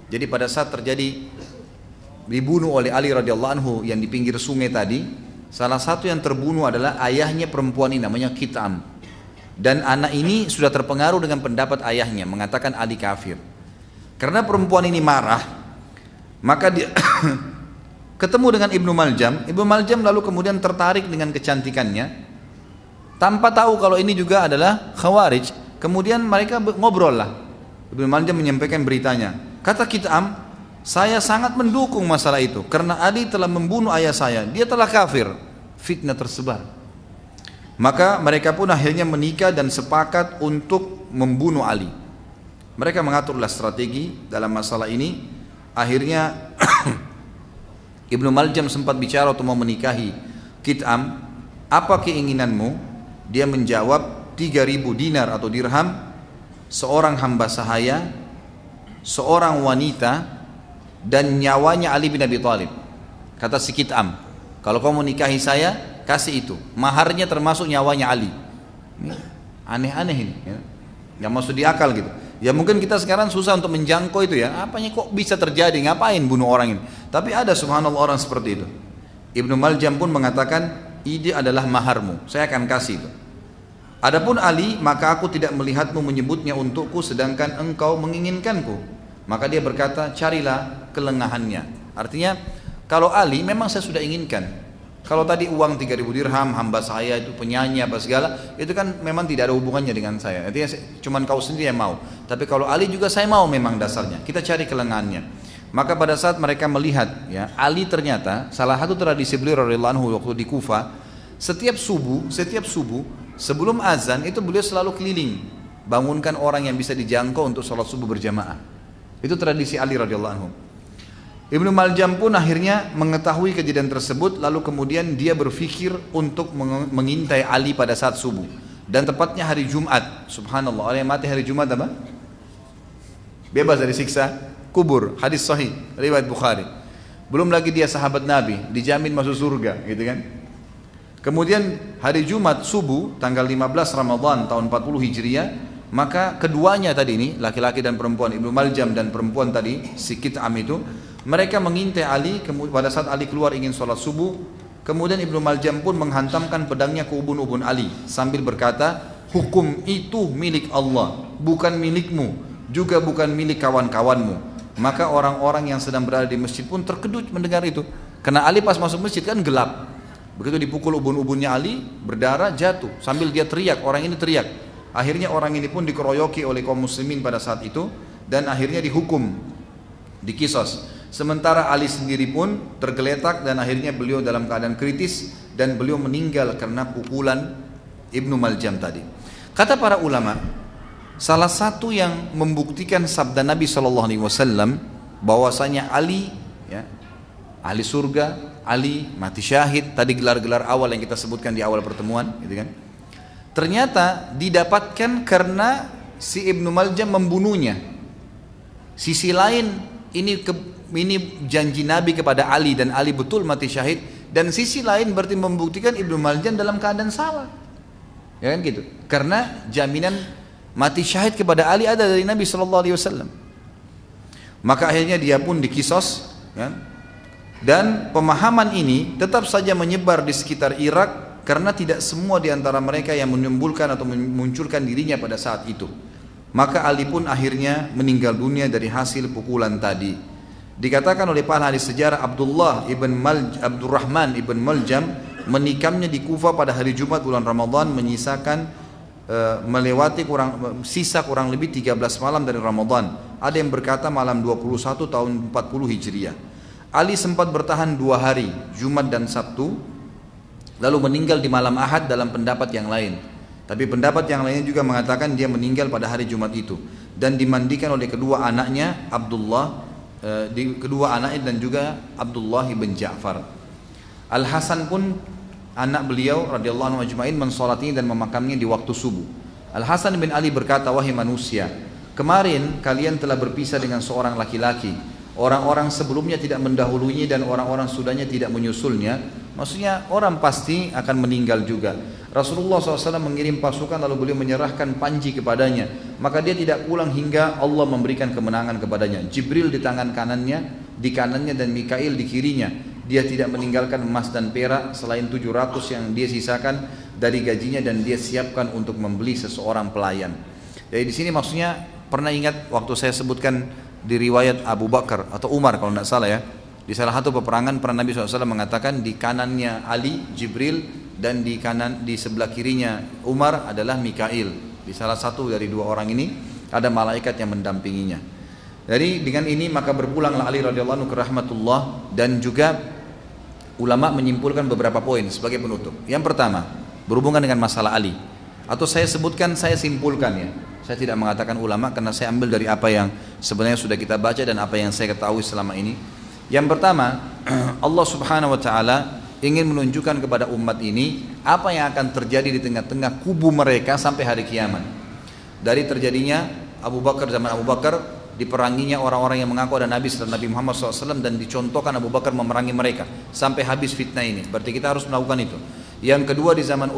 Jadi pada saat terjadi dibunuh oleh Ali radhiyallahu anhu yang di pinggir sungai tadi, salah satu yang terbunuh adalah ayahnya perempuan ini, namanya Kitam. Dan anak ini sudah terpengaruh dengan pendapat ayahnya, mengatakan Ali kafir. Karena perempuan ini marah, maka dia ketemu dengan Ibnu Maljam. Ibnu Maljam lalu kemudian tertarik dengan kecantikannya, tanpa tahu kalau ini juga adalah Khawarij. Kemudian mereka ngobrol lah. Ibnu Maljam menyampaikan beritanya. Kata Kitam, saya sangat mendukung masalah itu karena Ali telah membunuh ayah saya, dia telah kafir. Fitnah tersebar. Maka mereka pun akhirnya menikah dan sepakat untuk membunuh Ali. Mereka mengaturlah strategi dalam masalah ini. Akhirnya Ibnu Maljam sempat bicara atau mau menikahi Kitam. Apa keinginanmu? Dia menjawab 3.000 dinar atau dirham, seorang hamba sahaya, seorang wanita, dan nyawanya Ali bin Abi Thalib. Kata si Kitam, kalau kau menikahi saya, kasih itu. Maharnya termasuk nyawanya Ali. Ini aneh-aneh ini, ya. Nggak masuk di akal gitu. Ya mungkin kita sekarang susah untuk menjangkau itu ya. Apanya kok bisa terjadi? Ngapain bunuh orang ini? Tapi ada subhanallah orang seperti itu. Ibnu Maljam pun mengatakan, ini adalah maharmu, saya akan kasih itu. Adapun Ali, maka aku tidak melihatmu menyebutnya untukku sedangkan engkau menginginkanku. Maka dia berkata, carilah kelengahannya. Artinya, kalau Ali memang saya sudah inginkan. Kalau tadi uang 3.000 dirham, hamba saya itu penyanyi apa segala, itu kan memang tidak ada hubungannya dengan saya. Artinya cuman kau sendiri yang mau. Tapi kalau Ali juga saya mau memang dasarnya. Kita cari kelengahannya. Maka pada saat mereka melihat, ya, Ali ternyata salah satu tradisi beliau radhiyallahu anhu waktu di Kufah, setiap subuh sebelum azan itu beliau selalu keliling, bangunkan orang yang bisa dijangkau untuk sholat subuh berjamaah. Itu tradisi Ali radhiyallahu anhu. Ibnu Maljam pun akhirnya mengetahui kejadian tersebut, lalu kemudian dia berpikir untuk mengintai Ali pada saat subuh. Dan tepatnya hari Jumat. Subhanallah, orang yang mati hari Jumat apa? Bebas dari siksa kubur. Hadis sahih, riwayat Bukhari. Belum lagi dia sahabat Nabi, dijamin masuk surga, gitu kan? Kemudian hari Jumat subuh, tanggal 15 Ramadan tahun 40 Hijriah, maka keduanya tadi ini, laki-laki dan perempuan, Ibnu Maljam dan perempuan tadi, si Kitam itu, mereka mengintai Ali. Pada saat Ali keluar ingin sholat subuh, kemudian Ibnu Maljam pun menghantamkan pedangnya ke ubun-ubun Ali sambil berkata, hukum itu milik Allah, bukan milikmu, juga bukan milik kawan-kawanmu. Maka orang-orang yang sedang berada di masjid pun terkejut mendengar itu, karena Ali pas masuk masjid kan gelap. Begitu dipukul ubun-ubunnya Ali, berdarah, jatuh sambil dia teriak, orang ini teriak. Akhirnya orang ini pun dikeroyoki oleh kaum muslimin pada saat itu dan akhirnya dihukum, dikisos. Sementara Ali sendiri pun tergeletak dan akhirnya beliau dalam keadaan kritis dan beliau meninggal karena pukulan Ibnu Maljam tadi. Kata para ulama, salah satu yang membuktikan sabda Nabi SAW bahwasanya Ali, ya, ahli surga, Ali mati syahid, tadi gelar-gelar awal yang kita sebutkan di awal pertemuan, gitu kan? Ternyata didapatkan karena si Ibnu Maljam membunuhnya. Sisi lain ini janji Nabi kepada Ali dan Ali betul mati syahid, dan sisi lain berarti membuktikan Ibnu Maljam dalam keadaan salah, ya kan gitu, karena jaminan mati syahid kepada Ali ada dari Nabi SAW. Maka akhirnya dia pun dikisos, kan? Dan pemahaman ini tetap saja menyebar di sekitar Irak karena tidak semua di antara mereka yang menimbulkan atau memunculkan dirinya pada saat itu. Maka Ali pun akhirnya meninggal dunia dari hasil pukulan tadi. Dikatakan oleh para ahli sejarah, Abdurrahman ibn Maljam menikamnya di Kufah pada hari Jumat bulan Ramadan, menyisakan melewati sisa kurang lebih 13 malam dari Ramadan. ada yang berkata malam 21 tahun 40 Hijriah. Ali sempat bertahan 2 hari, Jumat dan Sabtu, lalu meninggal di malam Ahad dalam pendapat yang lain. Tapi pendapat yang lainnya juga mengatakan dia meninggal pada hari Jumat itu dan dimandikan oleh kedua anaknya dan juga Abdullah bin Ja'far. Al Hasan pun anak beliau radhiyallahu anhu ajma'in mensolatinya dan memakamnya di waktu subuh. Al Hasan bin Ali berkata, wahai manusia, kemarin kalian telah berpisah dengan seorang laki-laki. Orang-orang sebelumnya tidak mendahulunya dan orang-orang sudahnya tidak menyusulnya. Maksudnya orang pasti akan meninggal juga. Rasulullah SAW mengirim pasukan lalu beliau menyerahkan panji kepadanya. Maka dia tidak pulang hingga Allah memberikan kemenangan kepadanya. Jibril di tangan di kanannya dan Mikail di kirinya. Dia tidak meninggalkan emas dan perak selain 700 yang dia sisakan dari gajinya dan dia siapkan untuk membeli seseorang pelayan. Jadi di sini maksudnya pernah ingat waktu saya sebutkan di riwayat Abu Bakar atau Umar kalau tidak salah ya, di salah satu peperangan pernah Nabi SAW mengatakan di kanannya Ali, Jibril, dan di sebelah kirinya Umar adalah Mikail. Di salah satu dari 2 orang ini ada malaikat yang mendampinginya. Jadi dengan ini maka berpulanglah Ali radhiyallahu anhu ke rahmatullah, dan juga ulama menyimpulkan beberapa poin sebagai penutup. Yang pertama, berhubungan dengan masalah Ali, atau saya sebutkan, saya simpulkan ya. Saya tidak mengatakan ulama karena saya ambil dari apa yang sebenarnya sudah kita baca dan apa yang saya ketahui selama ini. Yang pertama, Allah Subhanahu wa taala ingin menunjukkan kepada umat ini apa yang akan terjadi di tengah-tengah kubu mereka sampai hari kiamat. Dari terjadinya zaman Abu Bakar, diperanginya orang-orang yang mengaku ada Nabi setelah Nabi Muhammad SAW, dan dicontohkan Abu Bakar memerangi mereka sampai habis fitnah ini. Berarti kita harus melakukan itu. Yang kedua, di zaman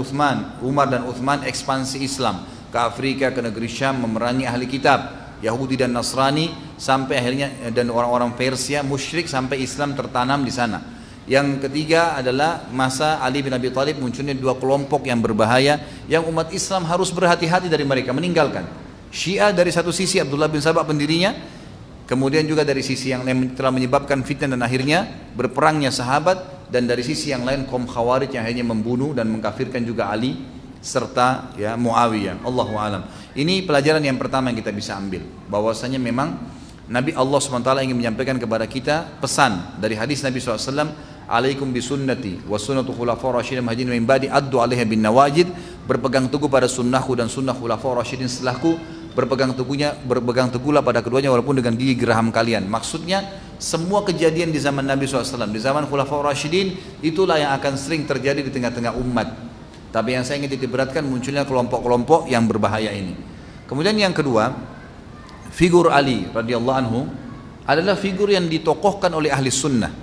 Umar dan Uthman, ekspansi Islam ke Afrika, ke negeri Syam, memerangi ahli kitab Yahudi dan Nasrani, sampai akhirnya dan orang-orang Persia musyrik sampai Islam tertanam di sana. Yang ketiga adalah masa Ali bin Abi Thalib, munculnya 2 kelompok yang berbahaya yang umat Islam harus berhati-hati dari mereka, meninggalkan. Syiah dari satu sisi, Abdullah bin Sabah pendirinya, kemudian juga dari sisi yang telah menyebabkan fitnah dan akhirnya berperangnya sahabat, dan dari sisi yang lain kaum Khawarij yang akhirnya membunuh dan mengkafirkan juga Ali serta ya Muawiyah. Allahu alam. Ini pelajaran yang pertama yang kita bisa ambil, bahwasanya memang Nabi Allah SWT ingin menyampaikan kepada kita pesan dari hadis Nabi SAW, alaikum bisunnati wa sunnatu khulafaur rasyidin mahdiyyin min ba'di addu 'alaiha bin nawajid, berpegang teguh pada sunnahku dan sunnah khulafaur rasyidin setelahku, berpegang teguhlah pada keduanya walaupun dengan gigi geraham kalian. Maksudnya semua kejadian di zaman Nabi SAW, di zaman khulafaur rasyidin, itulah yang akan sering terjadi di tengah-tengah umat. Tapi yang saya ingin titik-beratkan munculnya kelompok-kelompok yang berbahaya ini. Kemudian yang kedua, figur Ali radhiyallahu anhu adalah figur yang ditokohkan oleh ahli sunnah,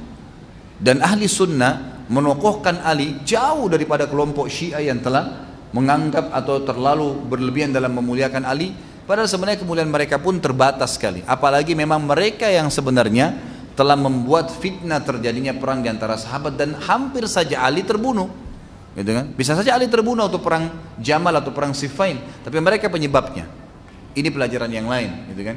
dan ahli sunnah menokohkan Ali jauh daripada kelompok Syiah yang telah menganggap atau terlalu berlebihan dalam memuliakan Ali. Padahal sebenarnya kemuliaan mereka pun terbatas sekali. Apalagi memang mereka yang sebenarnya telah membuat fitnah terjadinya perang di antara sahabat, dan hampir saja Ali terbunuh. Gitu kan? Bisa saja Ali terbunuh atau perang Jamal atau perang Siffin, tapi mereka penyebabnya. Ini pelajaran yang lain, gitu kan?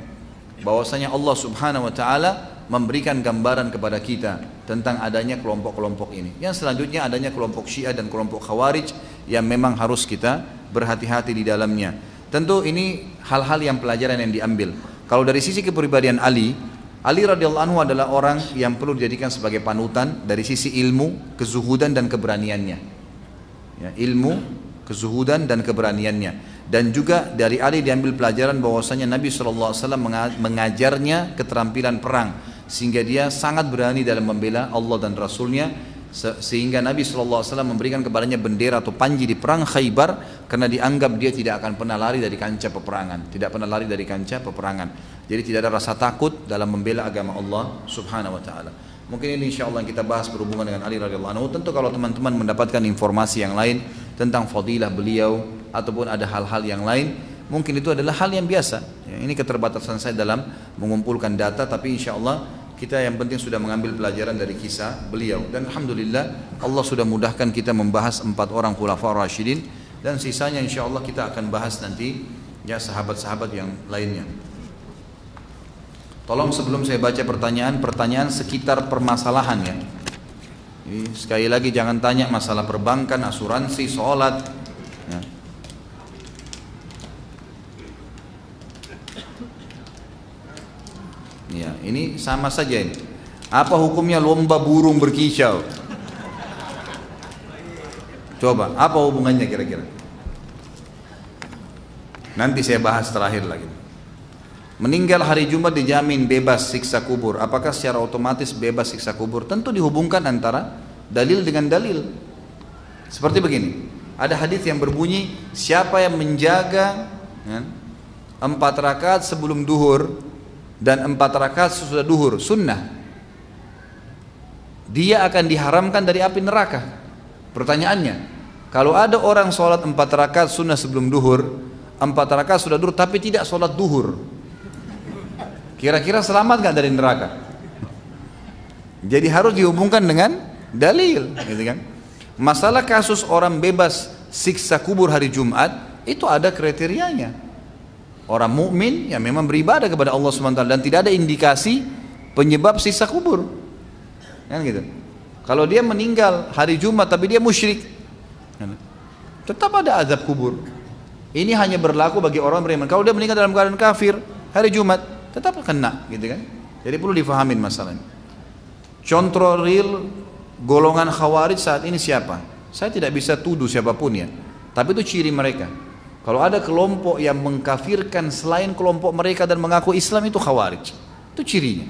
Bahwasanya Allah Subhanahu wa taala memberikan gambaran kepada kita tentang adanya kelompok-kelompok ini. Yang selanjutnya adanya kelompok Syiah dan kelompok Khawarij yang memang harus kita berhati-hati di dalamnya. Tentu ini hal-hal yang pelajaran yang diambil. Kalau dari sisi kepribadian Ali radhiyallahu anhu adalah orang yang perlu dijadikan sebagai panutan dari sisi ilmu, kezuhudan dan keberaniannya. Ya, ilmu, kezuhudan dan keberaniannya. Dan juga dari Ali diambil pelajaran bahwasanya Nabi SAW mengajarnya keterampilan perang, sehingga dia sangat berani dalam membela Allah dan Rasulnya, sehingga Nabi SAW memberikan kepadanya bendera atau panji di perang Khaybar, karena dianggap dia tidak akan pernah lari dari kancah peperangan, jadi tidak ada rasa takut dalam membela agama Allah Subhanahu wa taala. Mungkin ini insyaAllah yang kita bahas berhubungan dengan Ali radhiyallahu anhu. Tentu kalau teman-teman mendapatkan informasi yang lain tentang fadilah beliau ataupun ada hal-hal yang lain, mungkin itu adalah hal yang biasa ya, ini keterbatasan saya dalam mengumpulkan data, tapi insyaAllah kita yang penting sudah mengambil pelajaran dari kisah beliau. Dan alhamdulillah Allah sudah mudahkan kita membahas 4 orang khulafaur rasyidin, dan sisanya insyaAllah kita akan bahas nanti ya sahabat-sahabat yang lainnya. Tolong sebelum saya baca pertanyaan sekitar permasalahan ya. Jadi, sekali lagi jangan tanya masalah perbankan, asuransi, sholat ya. Ya, ini sama saja ini. Apa hukumnya lomba burung berkicau? Coba, apa hubungannya kira-kira? Nanti saya bahas terakhir lagi. Meninggal hari Jumat dijamin bebas siksa kubur. Apakah secara otomatis bebas siksa kubur? Tentu dihubungkan antara dalil dengan dalil. Seperti begini, ada hadis yang berbunyi, siapa yang menjaga 4 rakaat sebelum duhur dan 4 rakaat sesudah duhur, sunnah, dia akan diharamkan dari api neraka. Pertanyaannya, kalau ada orang sholat 4 rakaat sunnah sebelum duhur, 4 rakaat sudah duhur tapi tidak sholat duhur, kira-kira selamat gak dari neraka? Jadi harus dihubungkan dengan dalil, gitu kan? Masalah kasus orang bebas siksa kubur hari Jumat itu ada kriterianya. Orang mukmin yang memang beribadah kepada Allah SWT dan tidak ada indikasi penyebab siksa kubur, kan gitu. Kalau dia meninggal hari Jumat tapi dia musyrik, tetap ada azab kubur. Ini hanya berlaku bagi orang beriman. Kalau dia meninggal dalam keadaan kafir hari Jumat, tetap kena, gitu kan. Jadi perlu difahamin masalahnya. Contoh real golongan khawarij saat ini siapa? Saya tidak bisa tuduh siapapun ya, tapi itu ciri mereka. Kalau ada kelompok yang mengkafirkan selain kelompok mereka dan mengaku Islam, itu khawarij. Itu cirinya.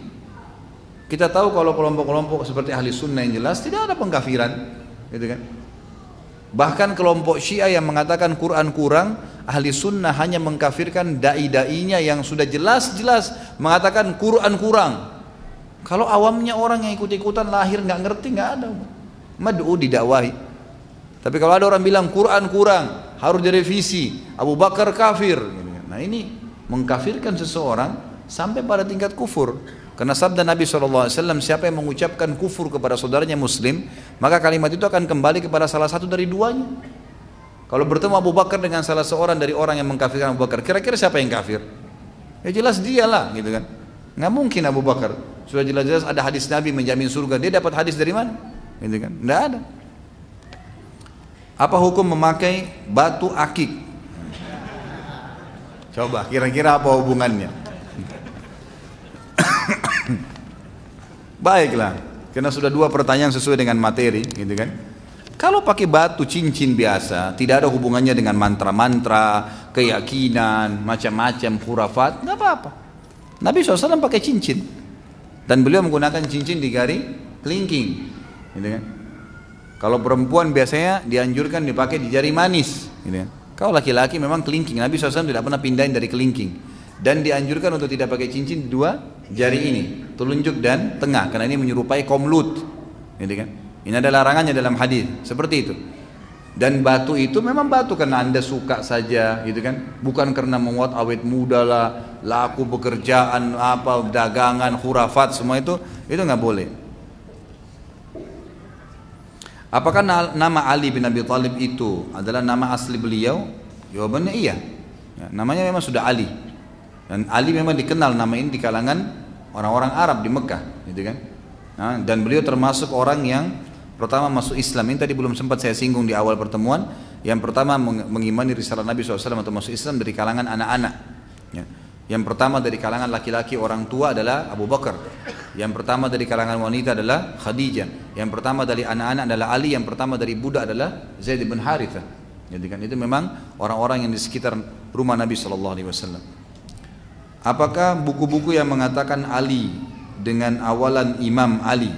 Kita tahu kalau kelompok-kelompok seperti ahli sunnah yang jelas tidak ada pengkafiran, gitu kan. Bahkan kelompok Syiah yang mengatakan Quran kurang, ahli sunnah hanya mengkafirkan dai-dainya yang sudah jelas-jelas mengatakan Quran kurang. Kalau awamnya orang yang ikut-ikutan lahir nggak ngerti, nggak ada mad'u didakwahi. Tapi kalau ada orang bilang Quran kurang, harus direvisi, Abu Bakar kafir, nah ini mengkafirkan seseorang sampai pada tingkat kufur. Karena sabda Nabi SAW, siapa yang mengucapkan kufur kepada saudaranya muslim, maka kalimat itu akan kembali kepada salah satu dari duanya. Kalau bertemu Abu Bakar dengan salah seorang dari orang yang mengkafirkan Abu Bakar, kira-kira siapa yang kafir? Ya jelas dialah, gitu kan. Nggak mungkin Abu Bakar. Sudah jelas-jelas ada hadis Nabi menjamin surga. Dia dapat hadis dari mana? Gitu kan? Nggak ada. Apa hukum memakai batu akik? Coba kira-kira apa hubungannya? Baiklah, karena sudah 2 pertanyaan sesuai dengan materi, gitu kan? Kalau pakai batu cincin biasa, tidak ada hubungannya dengan mantra-mantra, keyakinan, macam-macam khurafat, nggak apa-apa. Nabi SAW pakai cincin dan beliau menggunakan cincin di jari kelingking, gitu kan? Kalau perempuan biasanya dianjurkan dipakai di jari manis, gitu kan? Kalau laki-laki memang kelingking. Nabi SAW tidak pernah pindahin dari kelingking dan dianjurkan untuk tidak pakai cincin di 2 jari ini, telunjuk dan tengah, karena ini menyerupai komlut, gitu kan? Ini ada larangannya dalam hadis seperti itu. Dan batu itu memang batu karena anda suka saja, gitu kan? Bukan karena memuat awet muda lah, laku pekerjaan, apa dagangan, khurafat, semua itu nggak boleh. Apakah nama Ali bin Abi Thalib itu adalah nama asli beliau? Jawabannya iya. Ya, namanya memang sudah Ali. Dan Ali memang dikenal nama ini di kalangan orang-orang Arab di Mekah, gitu kan? Nah, dan beliau termasuk orang yang pertama masuk Islam. Ini tadi belum sempat saya singgung di awal pertemuan. Yang pertama mengimani risalah Nabi SAW atau masuk Islam dari kalangan anak-anak. Ya. Yang pertama dari kalangan laki-laki orang tua adalah Abu Bakar. Yang pertama dari kalangan wanita adalah Khadijah. Yang pertama dari anak-anak adalah Ali. Yang pertama dari budak adalah Zaid bin Harithah. Jadi kan itu memang orang-orang yang di sekitar rumah Nabi SAW. Apakah buku-buku yang mengatakan Ali dengan awalan Imam Ali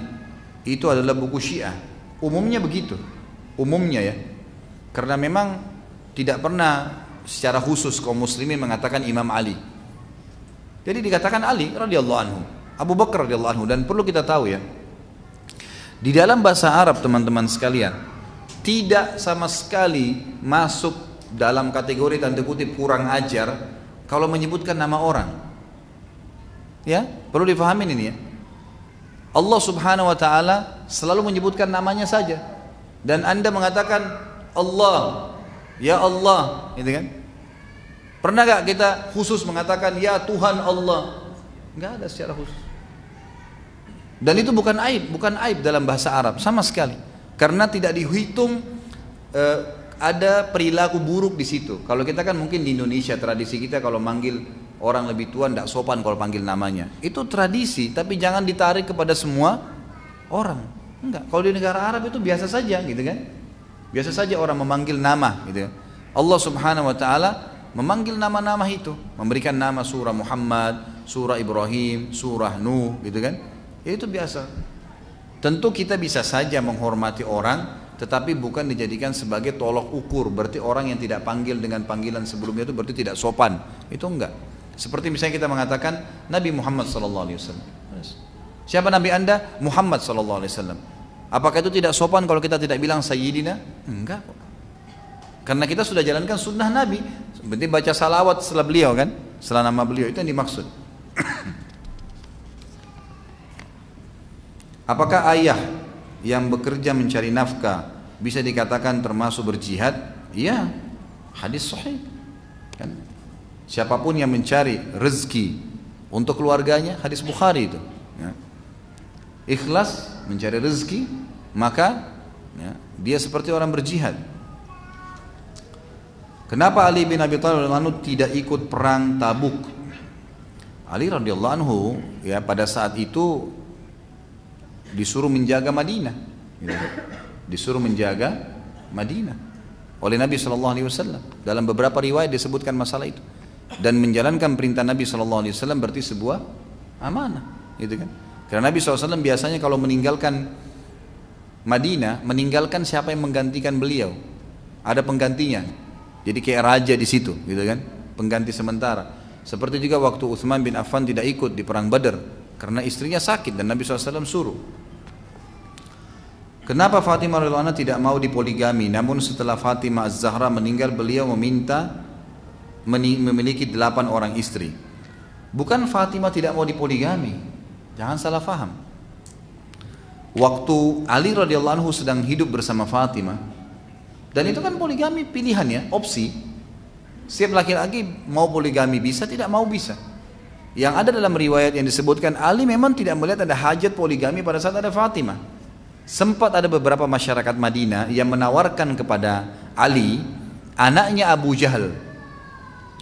itu adalah buku Syiah? Umumnya begitu, umumnya ya, karena memang tidak pernah secara khusus kaum muslimin mengatakan Imam Ali. Jadi dikatakan Ali radhiyallahu anhu, Abu Bakar radhiyallahu anhu. Dan perlu kita tahu ya, di dalam bahasa Arab teman-teman sekalian, tidak sama sekali masuk dalam kategori tanda kutip kurang ajar kalau menyebutkan nama orang. Ya, perlu difahamin ini ya. Allah Subhanahu wa taala selalu menyebutkan namanya saja. Dan Anda mengatakan Allah, ya Allah, gitu kan? Pernah gak kita khusus mengatakan ya Tuhan Allah? Enggak ada secara khusus. Dan itu bukan aib dalam bahasa Arab sama sekali. Karena tidak dihitung ada perilaku buruk di situ. Kalau kita kan mungkin di Indonesia tradisi kita kalau manggil orang lebih tua tidak sopan kalau panggil namanya. Itu tradisi, tapi jangan ditarik kepada semua orang. Enggak, kalau di negara Arab itu biasa saja gitu kan. Biasa saja orang memanggil nama gitu kan. Allah Subhanahu wa taala memanggil nama-nama itu, memberikan nama surah Muhammad, surah Ibrahim, surah Nuh gitu kan. Ya, itu biasa. Tentu kita bisa saja menghormati orang, tetapi bukan dijadikan sebagai tolok ukur. Berarti orang yang tidak panggil dengan panggilan sebelumnya itu berarti tidak sopan. Itu enggak. Seperti misalnya kita mengatakan Nabi Muhammad SAW. Siapa Nabi Anda? Muhammad SAW. Apakah itu tidak sopan kalau kita tidak bilang Sayyidina? Enggak. Karena kita sudah jalankan sunnah Nabi. Berarti baca salawat setelah beliau kan? Setelah nama beliau, itu yang dimaksud. Apakah ayah yang bekerja mencari nafkah bisa dikatakan termasuk berjihad? Iya, hadis sahih kan? Siapapun yang mencari rezeki untuk keluarganya, hadis Bukhari itu ya. Ikhlas mencari rezeki, maka ya, dia seperti orang berjihad. Kenapa Ali bin Abi Thalib radhiyallahu anhu tidak ikut perang Tabuk? Ali radhiyallahu anhu ya pada saat itu disuruh menjaga Madinah, disuruh menjaga Madinah oleh Nabi SAW. Dalam beberapa riwayat disebutkan masalah itu. Dan menjalankan perintah Nabi SAW berarti sebuah amanah, gitu kan? Karena Nabi SAW biasanya kalau meninggalkan Madinah, meninggalkan siapa yang menggantikan beliau, ada penggantinya. Jadi kayak raja di situ, gitu kan? Pengganti sementara. Seperti juga waktu Utsman bin Affan tidak ikut di perang Badar karena istrinya sakit dan Nabi SAW suruh. Kenapa Fatimah radhiyallahu anha tidak mau dipoligami? Namun setelah Fatimah Az-Zahra meninggal, beliau meminta memiliki 8 orang istri. Bukan Fatimah tidak mau dipoligami, jangan salah faham. Waktu Ali radhiyallahu anhu sedang hidup bersama Fatimah, dan itu kan poligami pilihan ya, opsi. Setiap laki-laki mau poligami bisa, tidak mau bisa. Yang ada dalam riwayat yang disebutkan Ali memang tidak melihat ada hajat poligami pada saat ada Fatimah. Sempat ada beberapa masyarakat Madinah yang menawarkan kepada Ali anaknya Abu Jahal.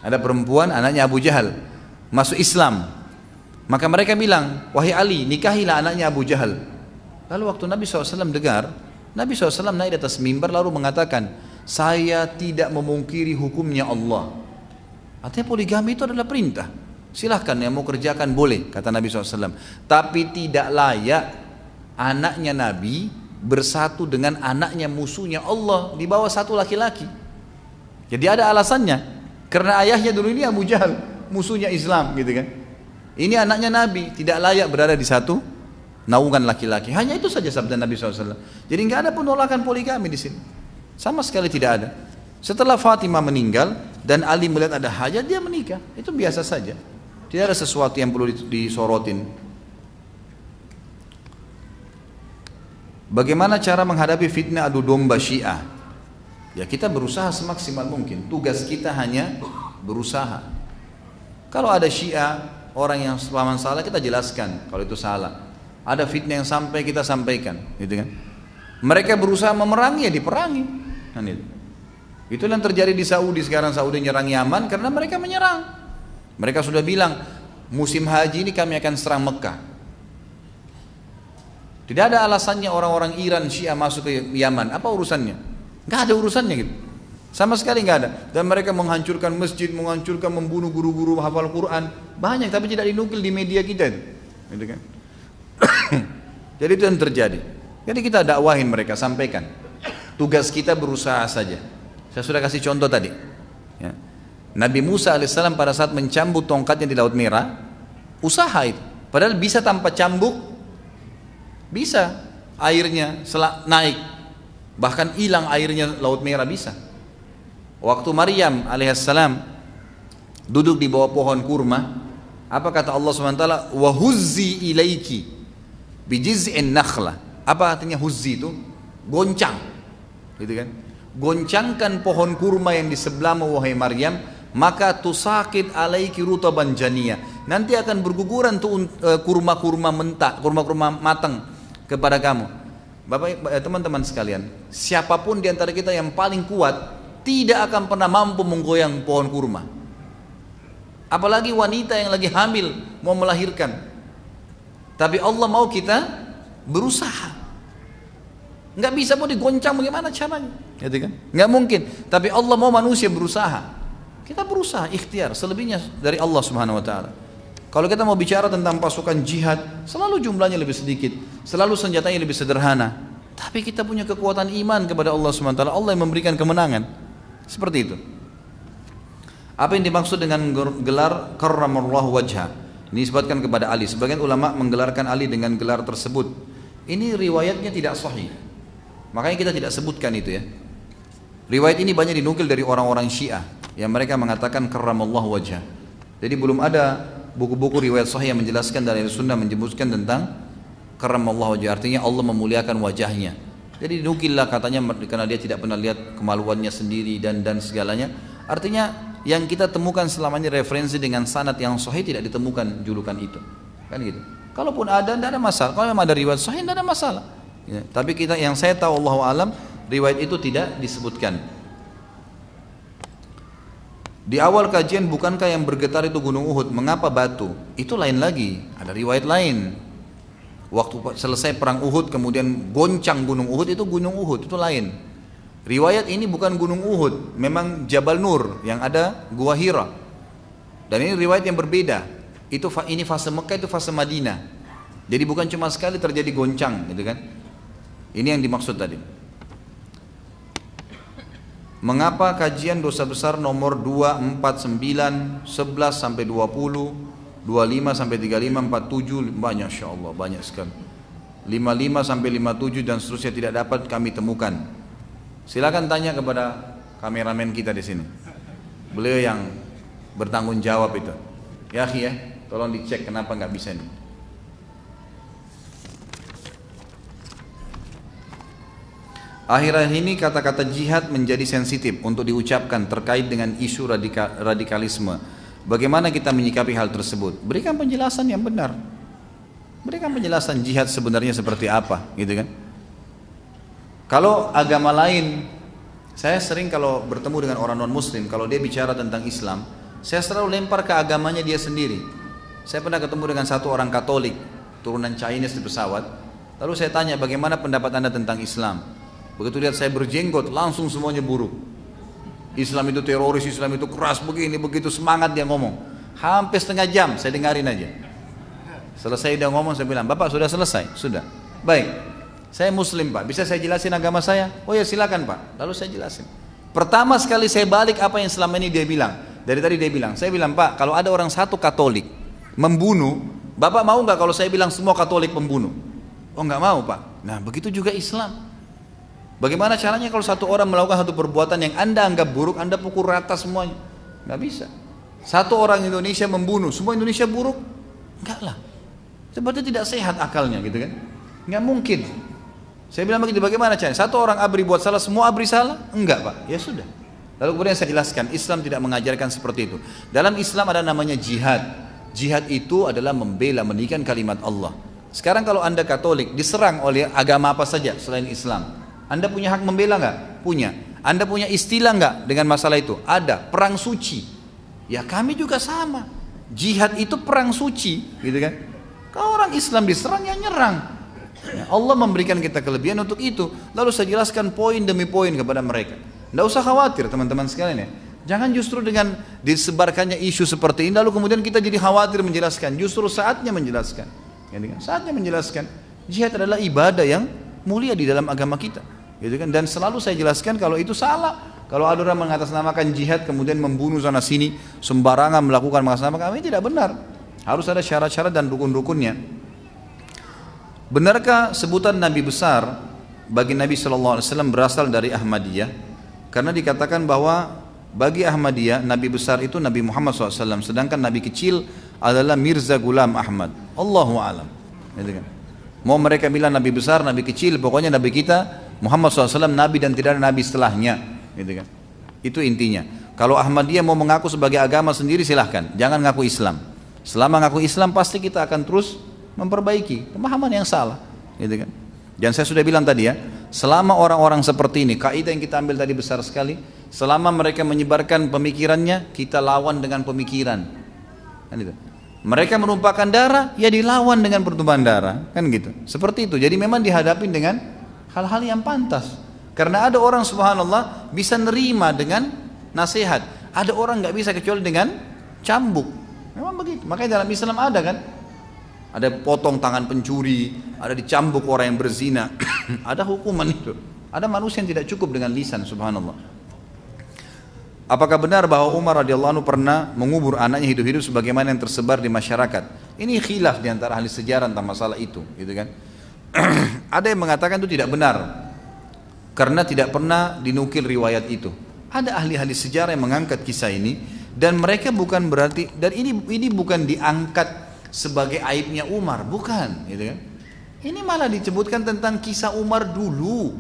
Ada perempuan anaknya Abu Jahal masuk Islam. Maka mereka bilang, wahai Ali, nikahilah anaknya Abu Jahal. Lalu waktu Nabi SAW dengar, Nabi SAW naik di atas mimbar lalu mengatakan, saya tidak memungkiri hukumnya Allah. Artinya poligami itu adalah perintah. Silahkan yang mau kerjakan boleh, kata Nabi SAW. Tapi tidak layak anaknya Nabi bersatu dengan anaknya musuhnya Allah di bawah satu laki-laki. Jadi ada alasannya. Karena ayahnya dulu ini Abu Jahal, musuhnya Islam gitu kan. Ini anaknya Nabi, tidak layak berada di satu naungan laki-laki. Hanya itu saja sabda Nabi SAW. Jadi nggak ada penolakan poligami di sini. Sama sekali tidak ada. Setelah Fatimah meninggal dan Ali melihat ada hajat, dia menikah. Itu biasa saja. Tidak ada sesuatu yang perlu disorotin. Bagaimana cara menghadapi fitnah adu domba Syiah? Ya kita berusaha semaksimal mungkin. Tugas kita hanya berusaha. Kalau ada Syiah, orang yang selama salah kita jelaskan kalau itu salah. Ada fitnah yang sampai kita sampaikan, gitu kan? Mereka berusaha memerangi, ya diperangi. Kan itu. Itu yang terjadi di Saudi sekarang. Saudi nyerang Yaman karena mereka menyerang. Mereka sudah bilang musim haji ini kami akan serang Mekah. Tidak ada alasannya orang-orang Iran Syiah masuk ke Yaman. Apa urusannya? Nggak ada urusannya gitu. Sama sekali nggak ada. Dan mereka menghancurkan masjid, menghancurkan, membunuh guru-guru hafal Quran. Banyak tapi tidak dinukil di media kita itu. Gitu kan? Jadi itu yang terjadi. Jadi kita dakwahin mereka, sampaikan. Tugas kita berusaha saja. Saya sudah kasih contoh tadi. Ya. Nabi Musa alaihissalam pada saat mencambuk tongkatnya di Laut Merah, usaha itu. Padahal bisa tanpa cambuk. Bisa airnya naik, bahkan hilang airnya Laut Merah bisa. Waktu Maryam alaihissalam duduk di bawah pohon kurma, apa kata Allah SWT? Wa huzzi ilaiki bijiz'in nakhlah. Apa artinya huzzi itu? Goncang, gitu kan? Goncangkan pohon kurma yang di sebelahmu wahai Maryam, maka tusakit alaiki rutaban janiyah. Nanti akan berguguran tuh kurma-kurma mentah, kurma-kurma matang kepada kamu. Bapak, teman-teman sekalian, siapapun di antara kita yang paling kuat tidak akan pernah mampu menggoyang pohon kurma. Apalagi wanita yang lagi hamil mau melahirkan. Tapi Allah mau kita berusaha. Nggak bisa mau digoncang bagaimana caranya, gitu kan? Nggak mungkin. Tapi Allah mau manusia berusaha. Kita berusaha, ikhtiar, selebihnya dari Allah Subhanahu Wa Taala. Kalau kita mau bicara tentang pasukan jihad, selalu jumlahnya lebih sedikit, selalu senjatanya lebih sederhana. Tapi kita punya kekuatan iman kepada Allah Subhanahu Wa Taala. Allah yang memberikan kemenangan. Seperti itu. Apa yang dimaksud dengan gelar karramallahu wajha? Ini disebutkan kepada Ali. Sebagian ulama menggelarkan Ali dengan gelar tersebut. Ini riwayatnya tidak sahih. Makanya kita tidak sebutkan itu ya. Riwayat ini banyak dinukil dari orang-orang Syiah yang mereka mengatakan karramallahu wajha. Jadi belum ada buku-buku riwayat sahih yang menjelaskan dari sunnah menyebutkan tentang karramallahu wajha. Artinya Allah memuliakan wajahnya. Jadi dinukillah katanya karena dia tidak pernah lihat kemaluannya sendiri dan segalanya. Artinya yang kita temukan selama ini referensi dengan sanad yang sahih tidak ditemukan julukan itu. Kan gitu. Kalaupun ada tidak ada masalah. Kalau memang ada riwayat sahih tidak ada masalah. Ya, tapi kita yang saya tahu Allahu alam riwayat itu tidak disebutkan. Di awal kajian bukankah yang bergetar itu gunung Uhud? Mengapa batu? Itu lain lagi. Ada riwayat lain. Waktu selesai perang Uhud kemudian goncang gunung Uhud, itu gunung Uhud, itu lain. Riwayat ini bukan gunung Uhud, memang Jabal Nur yang ada Gua Hira. Dan ini riwayat yang berbeda. Ini fase Mekah, itu fase Madinah. Jadi bukan cuma sekali terjadi goncang, gitu kan? Ini yang dimaksud tadi. Mengapa kajian dosa besar nomor 2, 4, 9, 11 sampai 20, 25 sampai 35, 47, banyak insyaallah, banyak sekali. 55 sampai 57 dan seterusnya tidak dapat kami temukan. Silakan tanya kepada kameramen kita di sini. Beliau yang bertanggung jawab itu. Ya akhi ya, tolong dicek kenapa nggak bisa ini. Akhir-akhir ini kata-kata jihad menjadi sensitif untuk diucapkan terkait dengan isu radikalisme. Bagaimana kita menyikapi hal tersebut? Berikan penjelasan yang benar. Berikan penjelasan jihad sebenarnya seperti apa, gitu kan? Kalau agama lain, saya sering kalau bertemu dengan orang non-muslim, kalau dia bicara tentang Islam, saya selalu lempar ke agamanya dia sendiri. Saya pernah ketemu dengan satu orang Katolik, turunan Chinese di pesawat. Lalu saya tanya, bagaimana pendapat Anda tentang Islam? Begitu lihat saya berjenggot, langsung semuanya buruk. Islam itu teroris, Islam itu keras, begini, begitu, semangat dia ngomong. Hampir setengah jam saya dengarin aja. Selesai dia ngomong, saya bilang, Bapak sudah selesai? Sudah. Baik, saya muslim Pak, bisa saya jelasin agama saya? Oh ya silakan Pak. Lalu saya jelasin. Pertama sekali saya balik apa yang selama ini dia bilang. Dari tadi dia bilang, saya bilang Pak, kalau ada orang satu Katolik membunuh, Bapak mau nggak kalau saya bilang semua Katolik membunuh? Oh nggak mau Pak. Nah begitu juga Islam. Bagaimana caranya kalau satu orang melakukan satu perbuatan yang Anda anggap buruk, Anda pukul rata semuanya? Nggak bisa. Satu orang Indonesia membunuh, semua Indonesia buruk? Enggak lah. Seperti tidak sehat akalnya gitu kan. Nggak mungkin. Saya bilang begitu, bagaimana caranya? Satu orang ABRI buat salah, semua ABRI salah? Enggak Pak, ya sudah. Lalu kemudian saya jelaskan, Islam tidak mengajarkan seperti itu. Dalam Islam ada namanya jihad. Jihad itu adalah membela, meninggikan kalimat Allah. Sekarang kalau Anda Katolik, diserang oleh agama apa saja selain Islam, Anda punya hak membela nggak? Punya. Anda punya istilah nggak dengan masalah itu? Ada. Perang suci. Ya kami juga sama. Jihad itu perang suci, gitu kan? Kalau orang Islam diserang, ya nyerang. Ya, Allah memberikan kita kelebihan untuk itu. Lalu saya jelaskan poin demi poin kepada mereka. Tidak usah khawatir teman-teman sekalian ya. Jangan justru dengan disebarkannya isu seperti ini lalu kemudian kita jadi khawatir menjelaskan. Justru saatnya menjelaskan. Ya, saatnya menjelaskan. Jihad adalah ibadah yang mulia di dalam agama kita. Gitu kan? Dan selalu saya jelaskan kalau itu salah. Kalau ada orang mengatasnamakan jihad kemudian membunuh sana sini sembarangan melakukan mengatasnamakan, ini tidak benar. Harus ada syarat-syarat dan rukun-rukunnya. Benarkah sebutan Nabi besar bagi Nabi SAW berasal dari Ahmadiyah? Karena dikatakan bahwa bagi Ahmadiyah Nabi besar itu Nabi Muhammad SAW, sedangkan Nabi kecil adalah Mirza Ghulam Ahmad. Allahu a'lam. Gitu kan? Mau mereka bilang Nabi besar, Nabi kecil, pokoknya Nabi kita Muhammad SAW Nabi dan tidak ada Nabi setelahnya, gitu kan? Itu intinya. Kalau Ahmadiyah mau mengaku sebagai agama sendiri silahkan, jangan ngaku Islam. Selama ngaku Islam pasti kita akan terus memperbaiki pemahaman yang salah, gitu kan? Dan saya sudah bilang tadi ya, selama orang-orang seperti ini, kaidah yang kita ambil tadi besar sekali. Selama mereka menyebarkan pemikirannya, kita lawan dengan pemikiran. kan itu. Mereka menumpahkan darah, ya dilawan dengan pertumpahan darah, kan gitu. Seperti itu. Jadi memang dihadapin dengan hal-hal yang pantas. Karena ada orang subhanallah bisa nerima dengan nasihat. Ada orang nggak bisa kecuali dengan cambuk. Memang begitu. Makanya dalam Islam ada kan. Ada potong tangan pencuri, ada dicambuk orang yang berzina. Ada hukuman itu. Ada manusia yang tidak cukup dengan lisan subhanallah. Apakah benar bahwa Umar radhiyallahu anhu pernah mengubur anaknya hidup-hidup sebagaimana yang tersebar di masyarakat? Ini khilaf di antara ahli sejarah tentang masalah itu, gitu kan? Ada yang mengatakan itu tidak benar karena tidak pernah dinukil riwayat itu. Ada ahli-ahli sejarah yang mengangkat kisah ini dan mereka bukan berarti, dan ini bukan diangkat sebagai aibnya Umar, bukan, gitu kan? Ini malah disebutkan tentang kisah Umar dulu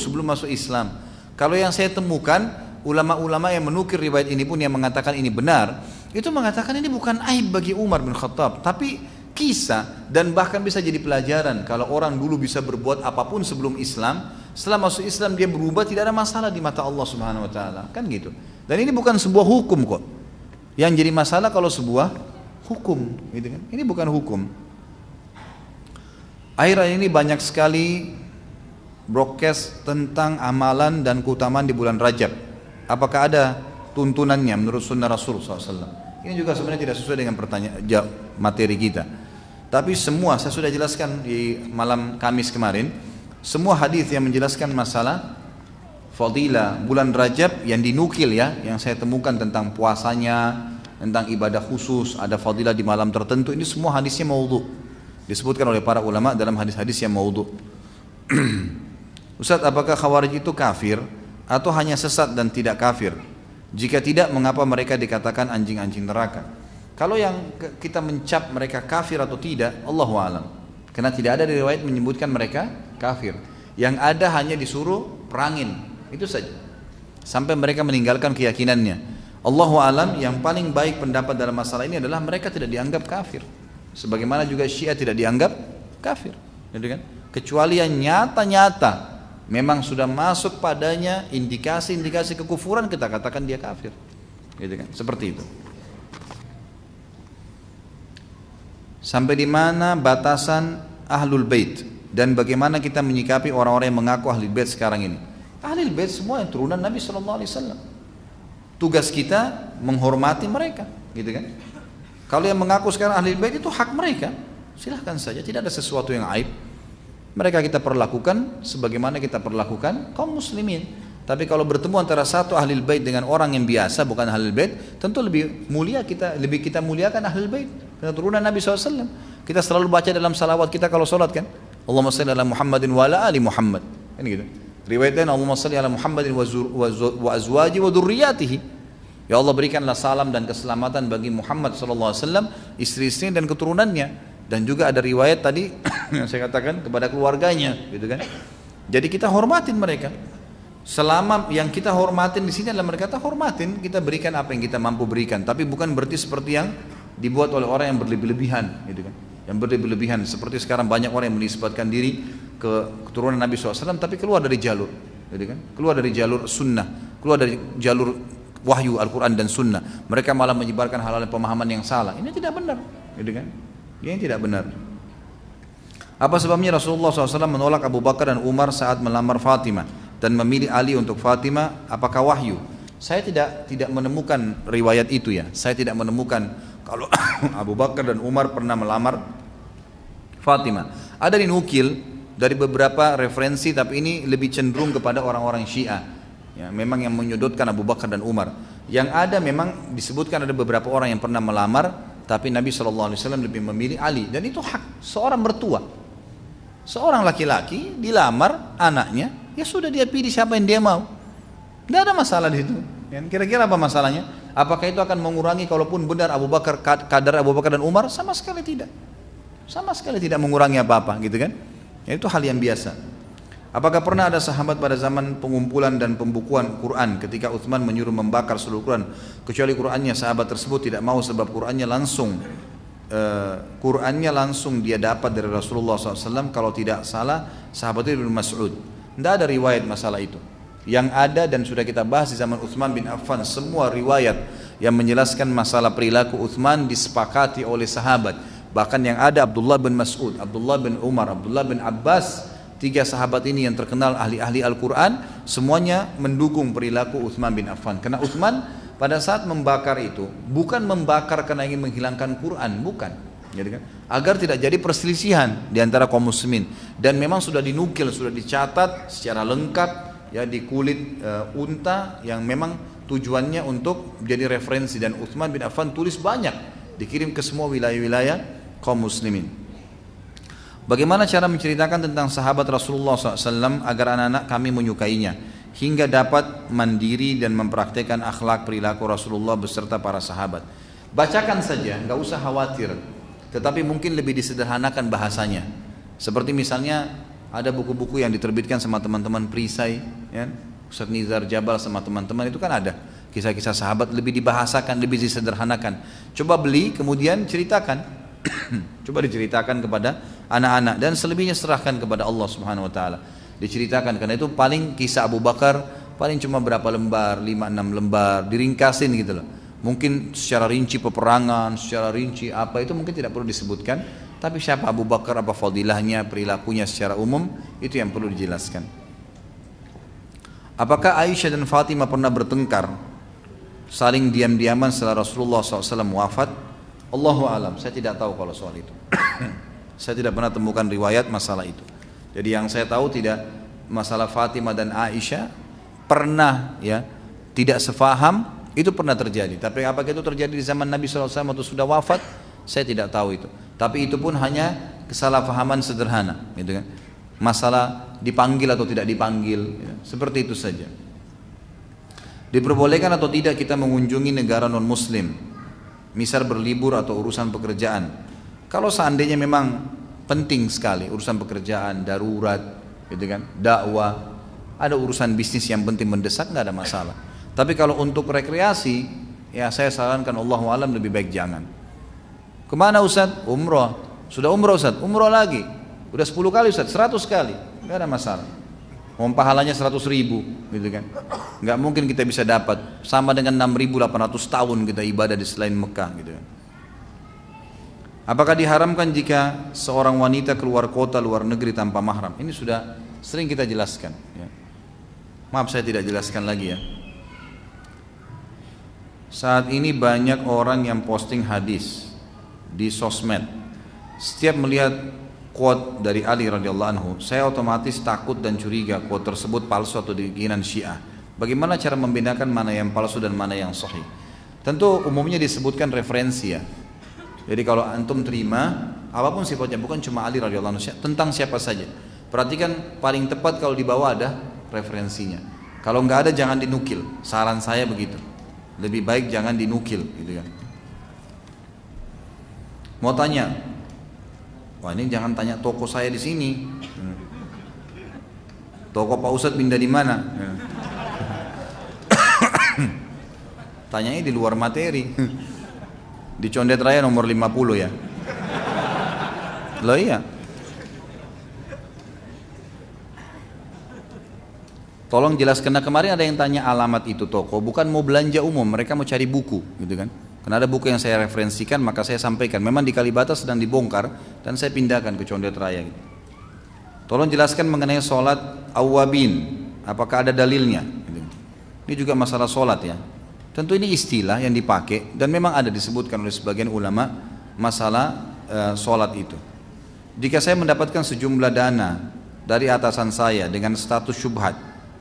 sebelum masuk Islam. Kalau yang saya temukan ulama-ulama yang menukir riwayat ini pun yang mengatakan ini benar, itu mengatakan ini bukan aib bagi Umar bin Khattab, tapi kisah dan bahkan bisa jadi pelajaran kalau orang dulu bisa berbuat apapun sebelum Islam, setelah masuk Islam dia berubah, tidak ada masalah di mata Allah Subhanahu wa taala, kan gitu. Dan ini bukan sebuah hukum kok. Yang jadi masalah kalau sebuah hukum, gitu kan. Ini bukan hukum. Akhir-akhir ini banyak sekali broadcast tentang amalan dan keutamaan di bulan Rajab. Apakah ada tuntunannya menurut sunnah Rasul SAW? Ini juga sebenarnya tidak sesuai dengan materi kita. Tapi semua, saya sudah jelaskan di malam Kamis kemarin, semua hadis yang menjelaskan masalah fadilah bulan Rajab yang dinukil ya, yang saya temukan tentang puasanya, tentang ibadah khusus, ada fadilah di malam tertentu, ini semua hadisnya maudhu. Disebutkan oleh para ulama dalam hadis-hadis yang maudhu. Ustaz, apakah Khawarij itu kafir atau hanya sesat dan tidak kafir? Jika tidak, mengapa mereka dikatakan anjing-anjing neraka? Kalau yang kita mencap mereka kafir atau tidak, Allahu a'lam. Karena tidak ada riwayat menyebutkan mereka kafir. Yang ada hanya disuruh perangin, itu saja. Sampai mereka meninggalkan keyakinannya. Allahu a'lam, yang paling baik pendapat dalam masalah ini adalah mereka tidak dianggap kafir. Sebagaimana juga Syiah tidak dianggap kafir, gitu kan? Kecuali yang nyata-nyata memang sudah masuk padanya indikasi-indikasi kekufuran, kita katakan dia kafir, gitu kan? Seperti itu. Sampai di mana batasan ahlul bait dan bagaimana kita menyikapi orang-orang yang mengaku ahlul bait sekarang ini? Ahlul bait semua yang turunan Nabi SAW. Tugas kita menghormati mereka, gitu kan? Kalau yang mengaku sekarang ahlul bait itu hak mereka, silahkan saja, tidak ada sesuatu yang aib. Mereka kita perlakukan sebagaimana kita perlakukan kaum muslimin. Tapi kalau bertemu antara satu ahlul bait dengan orang yang biasa bukan ahlul bait, tentu lebih kita muliakan ahlul bait karena turunan Nabi SAW. Kita selalu baca dalam salawat kita kalau sholat kan, Allahumma salli ala Muhammadin wa ala ali Muhammad, kan gitu. Riwayat lain, Allahumma salli ala Muhammadin wa azwaji wa dzurriyyatihi. Ya Allah, berikanlah salam dan keselamatan bagi Muhammad SAW, istri-istri dan keturunannya. Dan juga ada riwayat tadi yang saya katakan kepada keluarganya, gitu kan. Jadi kita hormatin mereka. Selama yang kita hormatin di sini adalah mereka, kita hormatin, kita berikan apa yang kita mampu berikan. Tapi bukan berarti seperti yang dibuat oleh orang yang berlebih-lebihan, gitu kan. Yang berlebih-lebihan seperti sekarang banyak orang yang menisbatkan diri ke keturunan Nabi SAW, tapi keluar dari jalur, gitu kan. Keluar dari jalur sunnah, keluar dari jalur wahyu Al-Quran dan sunnah. Mereka malah menyebarkan hal-hal pemahaman yang salah. Ini tidak benar, gitu kan. Ini tidak benar. Apa sebabnya Rasulullah SAW menolak Abu Bakar dan Umar saat melamar Fatimah dan memilih Ali untuk Fatimah? Apakah wahyu? Saya tidak menemukan riwayat itu ya. Saya tidak menemukan kalau Abu Bakar dan Umar pernah melamar Fatimah. Ada dinukil dari beberapa referensi, tapi ini lebih cenderung kepada orang-orang Syiah. Ya, memang yang menyudutkan Abu Bakar dan Umar. Yang ada memang disebutkan ada beberapa orang yang pernah melamar, tapi Nabi SAW lebih memilih Ali, dan itu hak seorang mertua. Seorang laki-laki dilamar anaknya, ya sudah dia pilih siapa yang dia mau. Tidak ada masalah di situ. Kira-kira apa masalahnya? Apakah itu akan mengurangi kalaupun benar Abu Bakar, kadar Abu Bakar dan Umar? Sama sekali tidak. Sama sekali tidak mengurangi apa-apa, gitu kan? Ya, itu hal yang biasa. Apakah pernah ada sahabat pada zaman pengumpulan dan pembukuan Quran ketika Utsman menyuruh membakar seluruh Quran, kecuali Qurannya sahabat tersebut tidak mau sebab Qurannya langsung dia dapat dari Rasulullah SAW? Kalau tidak salah sahabat itu Ibnu Mas'ud. Tidak ada riwayat masalah itu. Yang ada dan sudah kita bahas di zaman Utsman bin Affan, semua riwayat yang menjelaskan masalah perilaku Utsman disepakati oleh sahabat. Bahkan yang ada Abdullah bin Mas'ud, Abdullah bin Umar, Abdullah bin Abbas, 3 sahabat ini yang terkenal ahli-ahli Al-Quran, semuanya mendukung perilaku Utsman bin Affan. Karena Utsman pada saat membakar itu bukan membakar karena ingin menghilangkan Quran, bukan, gitu kan? Agar tidak jadi perselisihan di antara kaum muslimin. Dan memang sudah dinukil, sudah dicatat secara lengkap ya di kulit unta yang memang tujuannya untuk jadi referensi, dan Utsman bin Affan tulis banyak, dikirim ke semua wilayah-wilayah kaum muslimin. Bagaimana cara menceritakan tentang sahabat Rasulullah SAW agar anak-anak kami menyukainya hingga dapat mandiri dan mempraktekkan akhlak perilaku Rasulullah beserta para sahabat. Bacakan saja, nggak usah khawatir. Tetapi mungkin lebih disederhanakan bahasanya. Seperti misalnya ada buku-buku yang diterbitkan sama teman-teman perisai, ya, Ustaz Nizar Jabal sama teman-teman itu kan ada kisah-kisah sahabat, lebih dibahasakan, lebih disederhanakan. Coba beli kemudian ceritakan. Coba diceritakan kepada anak-anak dan selebihnya serahkan kepada Allah Subhanahu wa taala. Diceritakan, karena itu paling kisah Abu Bakar paling cuma berapa lembar, 5-6 lembar, diringkasin gitu loh. Mungkin secara rinci peperangan, secara rinci apa itu mungkin tidak perlu disebutkan, tapi siapa Abu Bakar, apa fadilahnya, perilakunya secara umum, itu yang perlu dijelaskan. Apakah Aisyah dan Fatimah pernah bertengkar saling diam-diaman setelah Rasulullah SAW wafat? Allahu alam, saya tidak tahu kalau soal itu. Saya tidak pernah temukan riwayat masalah itu. Jadi yang saya tahu tidak, masalah Fatimah dan Aisyah pernah ya tidak sefaham, itu pernah terjadi. Tapi apakah itu terjadi di zaman Nabi SAW atau sudah wafat? Saya tidak tahu itu. Tapi itu pun hanya kesalahpahaman sederhana, gitu kan? Masalah dipanggil atau tidak dipanggil, ya. Seperti itu saja. Diperbolehkan atau tidak kita mengunjungi negara non Muslim? Misal berlibur atau urusan pekerjaan. Kalau seandainya memang penting sekali urusan pekerjaan, darurat, gitu kan, dakwah, ada urusan bisnis yang penting mendesak, nggak ada masalah. Tapi kalau untuk rekreasi, ya saya sarankan Allahu alam lebih baik jangan. Kemana Ustaz? Umroh. Sudah umroh Ustaz? Umroh lagi. Udah 10 kali Ustaz, 100 kali, nggak ada masalah. Pahalanya 100.000, gitu kan? Nggak mungkin kita bisa dapat sama dengan 6.800 tahun kita ibadah di selain Mekah, gitu kan? Apakah diharamkan jika seorang wanita keluar kota luar negeri tanpa mahram? Ini sudah sering kita jelaskan. Ya. Maaf saya tidak jelaskan lagi ya. Saat ini banyak orang yang posting hadis di sosmed. Setiap melihat quote dari Ali radhiyallahu anhu, saya otomatis takut dan curiga quote tersebut palsu atau dikinan Syiah. Bagaimana cara membedakan mana yang palsu dan mana yang sahih? Tentu umumnya disebutkan referensi ya. Jadi kalau antum terima apapun sifatnya, bukan cuma Ali radhiyallahu anhu, tentang siapa saja. Perhatikan paling tepat kalau di bawah ada referensinya. Kalau nggak ada jangan dinukil. Saran saya begitu. Lebih baik jangan dinukil, gitu kan. Mau tanya, wah ini jangan tanya toko saya di sini. Toko Pak Ustadz pindah di mana? Tanyanya di luar materi. Di Condet Raya nomor 50 ya. Loh iya. Tolong jelaskan, karena kemarin ada yang tanya alamat itu toko, bukan mau belanja umum, mereka mau cari buku, gitu kan. Karena ada buku yang saya referensikan, maka saya sampaikan. Memang di Kalibata sedang dibongkar dan saya pindahkan ke Condet Raya. Gitu. Tolong jelaskan mengenai sholat awabin, apakah ada dalilnya? Gitu. Ini juga masalah sholat ya. Tentu ini istilah yang dipakai dan memang ada disebutkan oleh sebagian ulama masalah sholat itu. Jika saya mendapatkan sejumlah dana dari atasan saya dengan status syubhat,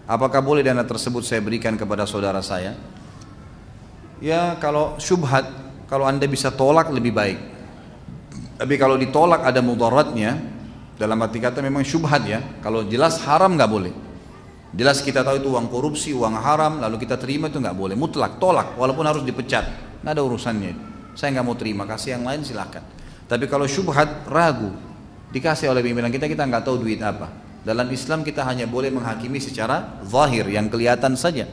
apakah boleh dana tersebut saya berikan kepada saudara saya? Ya kalau syubhat, kalau anda bisa tolak lebih baik. Tapi kalau ditolak ada mudaratnya, dalam arti kata memang syubhat ya. Kalau jelas haram nggak boleh. Jelas kita tahu itu uang korupsi, uang haram, lalu kita terima itu nggak boleh. Mutlak, tolak, walaupun harus dipecat. Nggak ada urusannya. Saya nggak mau terima, kasih yang lain silahkan. Tapi kalau syubhat, ragu, dikasih oleh pimpinan kita nggak tahu duit apa. Dalam Islam kita hanya boleh menghakimi secara zahir, yang kelihatan saja.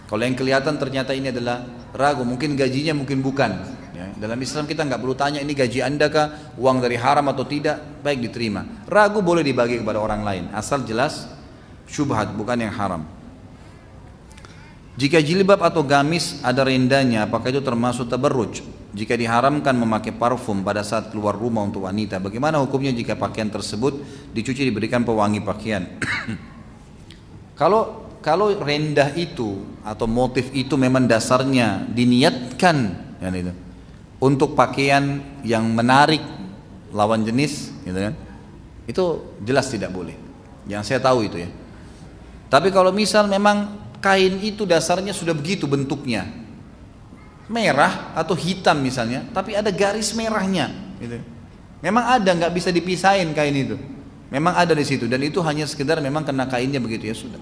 Kalau yang kelihatan ternyata ini adalah ragu, mungkin gajinya mungkin bukan. Ya, dalam Islam kita nggak perlu tanya ini gaji anda kah, uang dari haram atau tidak, baik diterima. Ragu boleh dibagi kepada orang lain, asal jelas syubhat bukan yang haram. Jika jilbab atau gamis ada rendanya, apakah itu termasuk tabarruj? Jika diharamkan memakai parfum pada saat keluar rumah untuk wanita, bagaimana hukumnya jika pakaian tersebut dicuci diberikan pewangi pakaian? Kalau rendah itu atau motif itu memang dasarnya diniatkan kan itu, untuk pakaian yang menarik lawan jenis, gitu kan? Itu jelas tidak boleh. Yang saya tahu itu ya. Tapi kalau misal memang kain itu dasarnya sudah begitu bentuknya, merah atau hitam misalnya, tapi ada garis merahnya, gitu. Memang ada, nggak bisa dipisahin kain itu. Memang ada di situ dan itu hanya sekedar memang kena kainnya begitu ya sudah.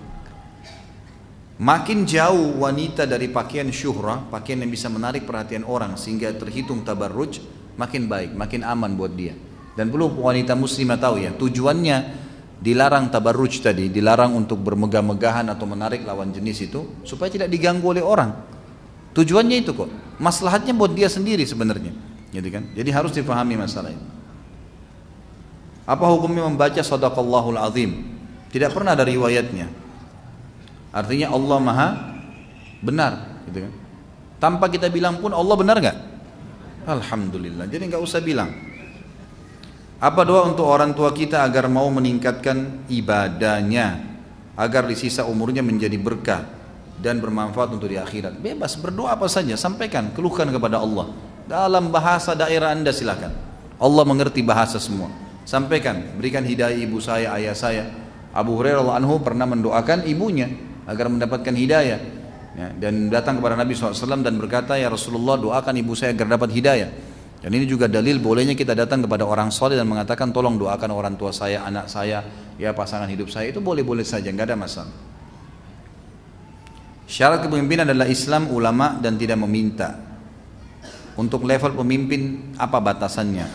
Makin jauh wanita dari pakaian syuhrah, pakaian yang bisa menarik perhatian orang sehingga terhitung tabarruj, makin baik, makin aman buat dia. Dan perlu wanita muslimah tahu ya, tujuannya dilarang tabarruj tadi, dilarang untuk bermegah-megahan atau menarik lawan jenis itu supaya tidak diganggu oleh orang. Tujuannya itu kok, maslahatnya buat dia sendiri sebenarnya, gitu kan? Jadi harus dipahami masalah ini. Apa hukumnya membaca Shadaqallahul Azim? Tidak pernah ada riwayatnya. Artinya Allah Maha benar, gitu kan? Tanpa kita bilang pun Allah benar nggak? Alhamdulillah. Jadi nggak usah bilang. Apa doa untuk orang tua kita agar mau meningkatkan ibadahnya, agar di sisa umurnya menjadi berkah dan bermanfaat untuk di akhirat? Bebas, berdoa apa saja, sampaikan, keluhkan kepada Allah. Dalam bahasa daerah Anda silakan. Allah mengerti bahasa semua. Sampaikan, berikan hidayah ibu saya, ayah saya. Abu Hurairah radhiyallahu anhu pernah mendoakan ibunya agar mendapatkan hidayah. Ya, dan datang kepada Nabi SAW dan berkata, ya Rasulullah, doakan ibu saya agar dapat hidayah. Dan ini juga dalil bolehnya kita datang kepada orang soleh dan mengatakan tolong doakan orang tua saya, anak saya, ya pasangan hidup saya, itu boleh-boleh saja, nggak ada masalah. Syarat kepemimpinan adalah Islam, ulama dan tidak meminta. Untuk level pemimpin apa batasannya,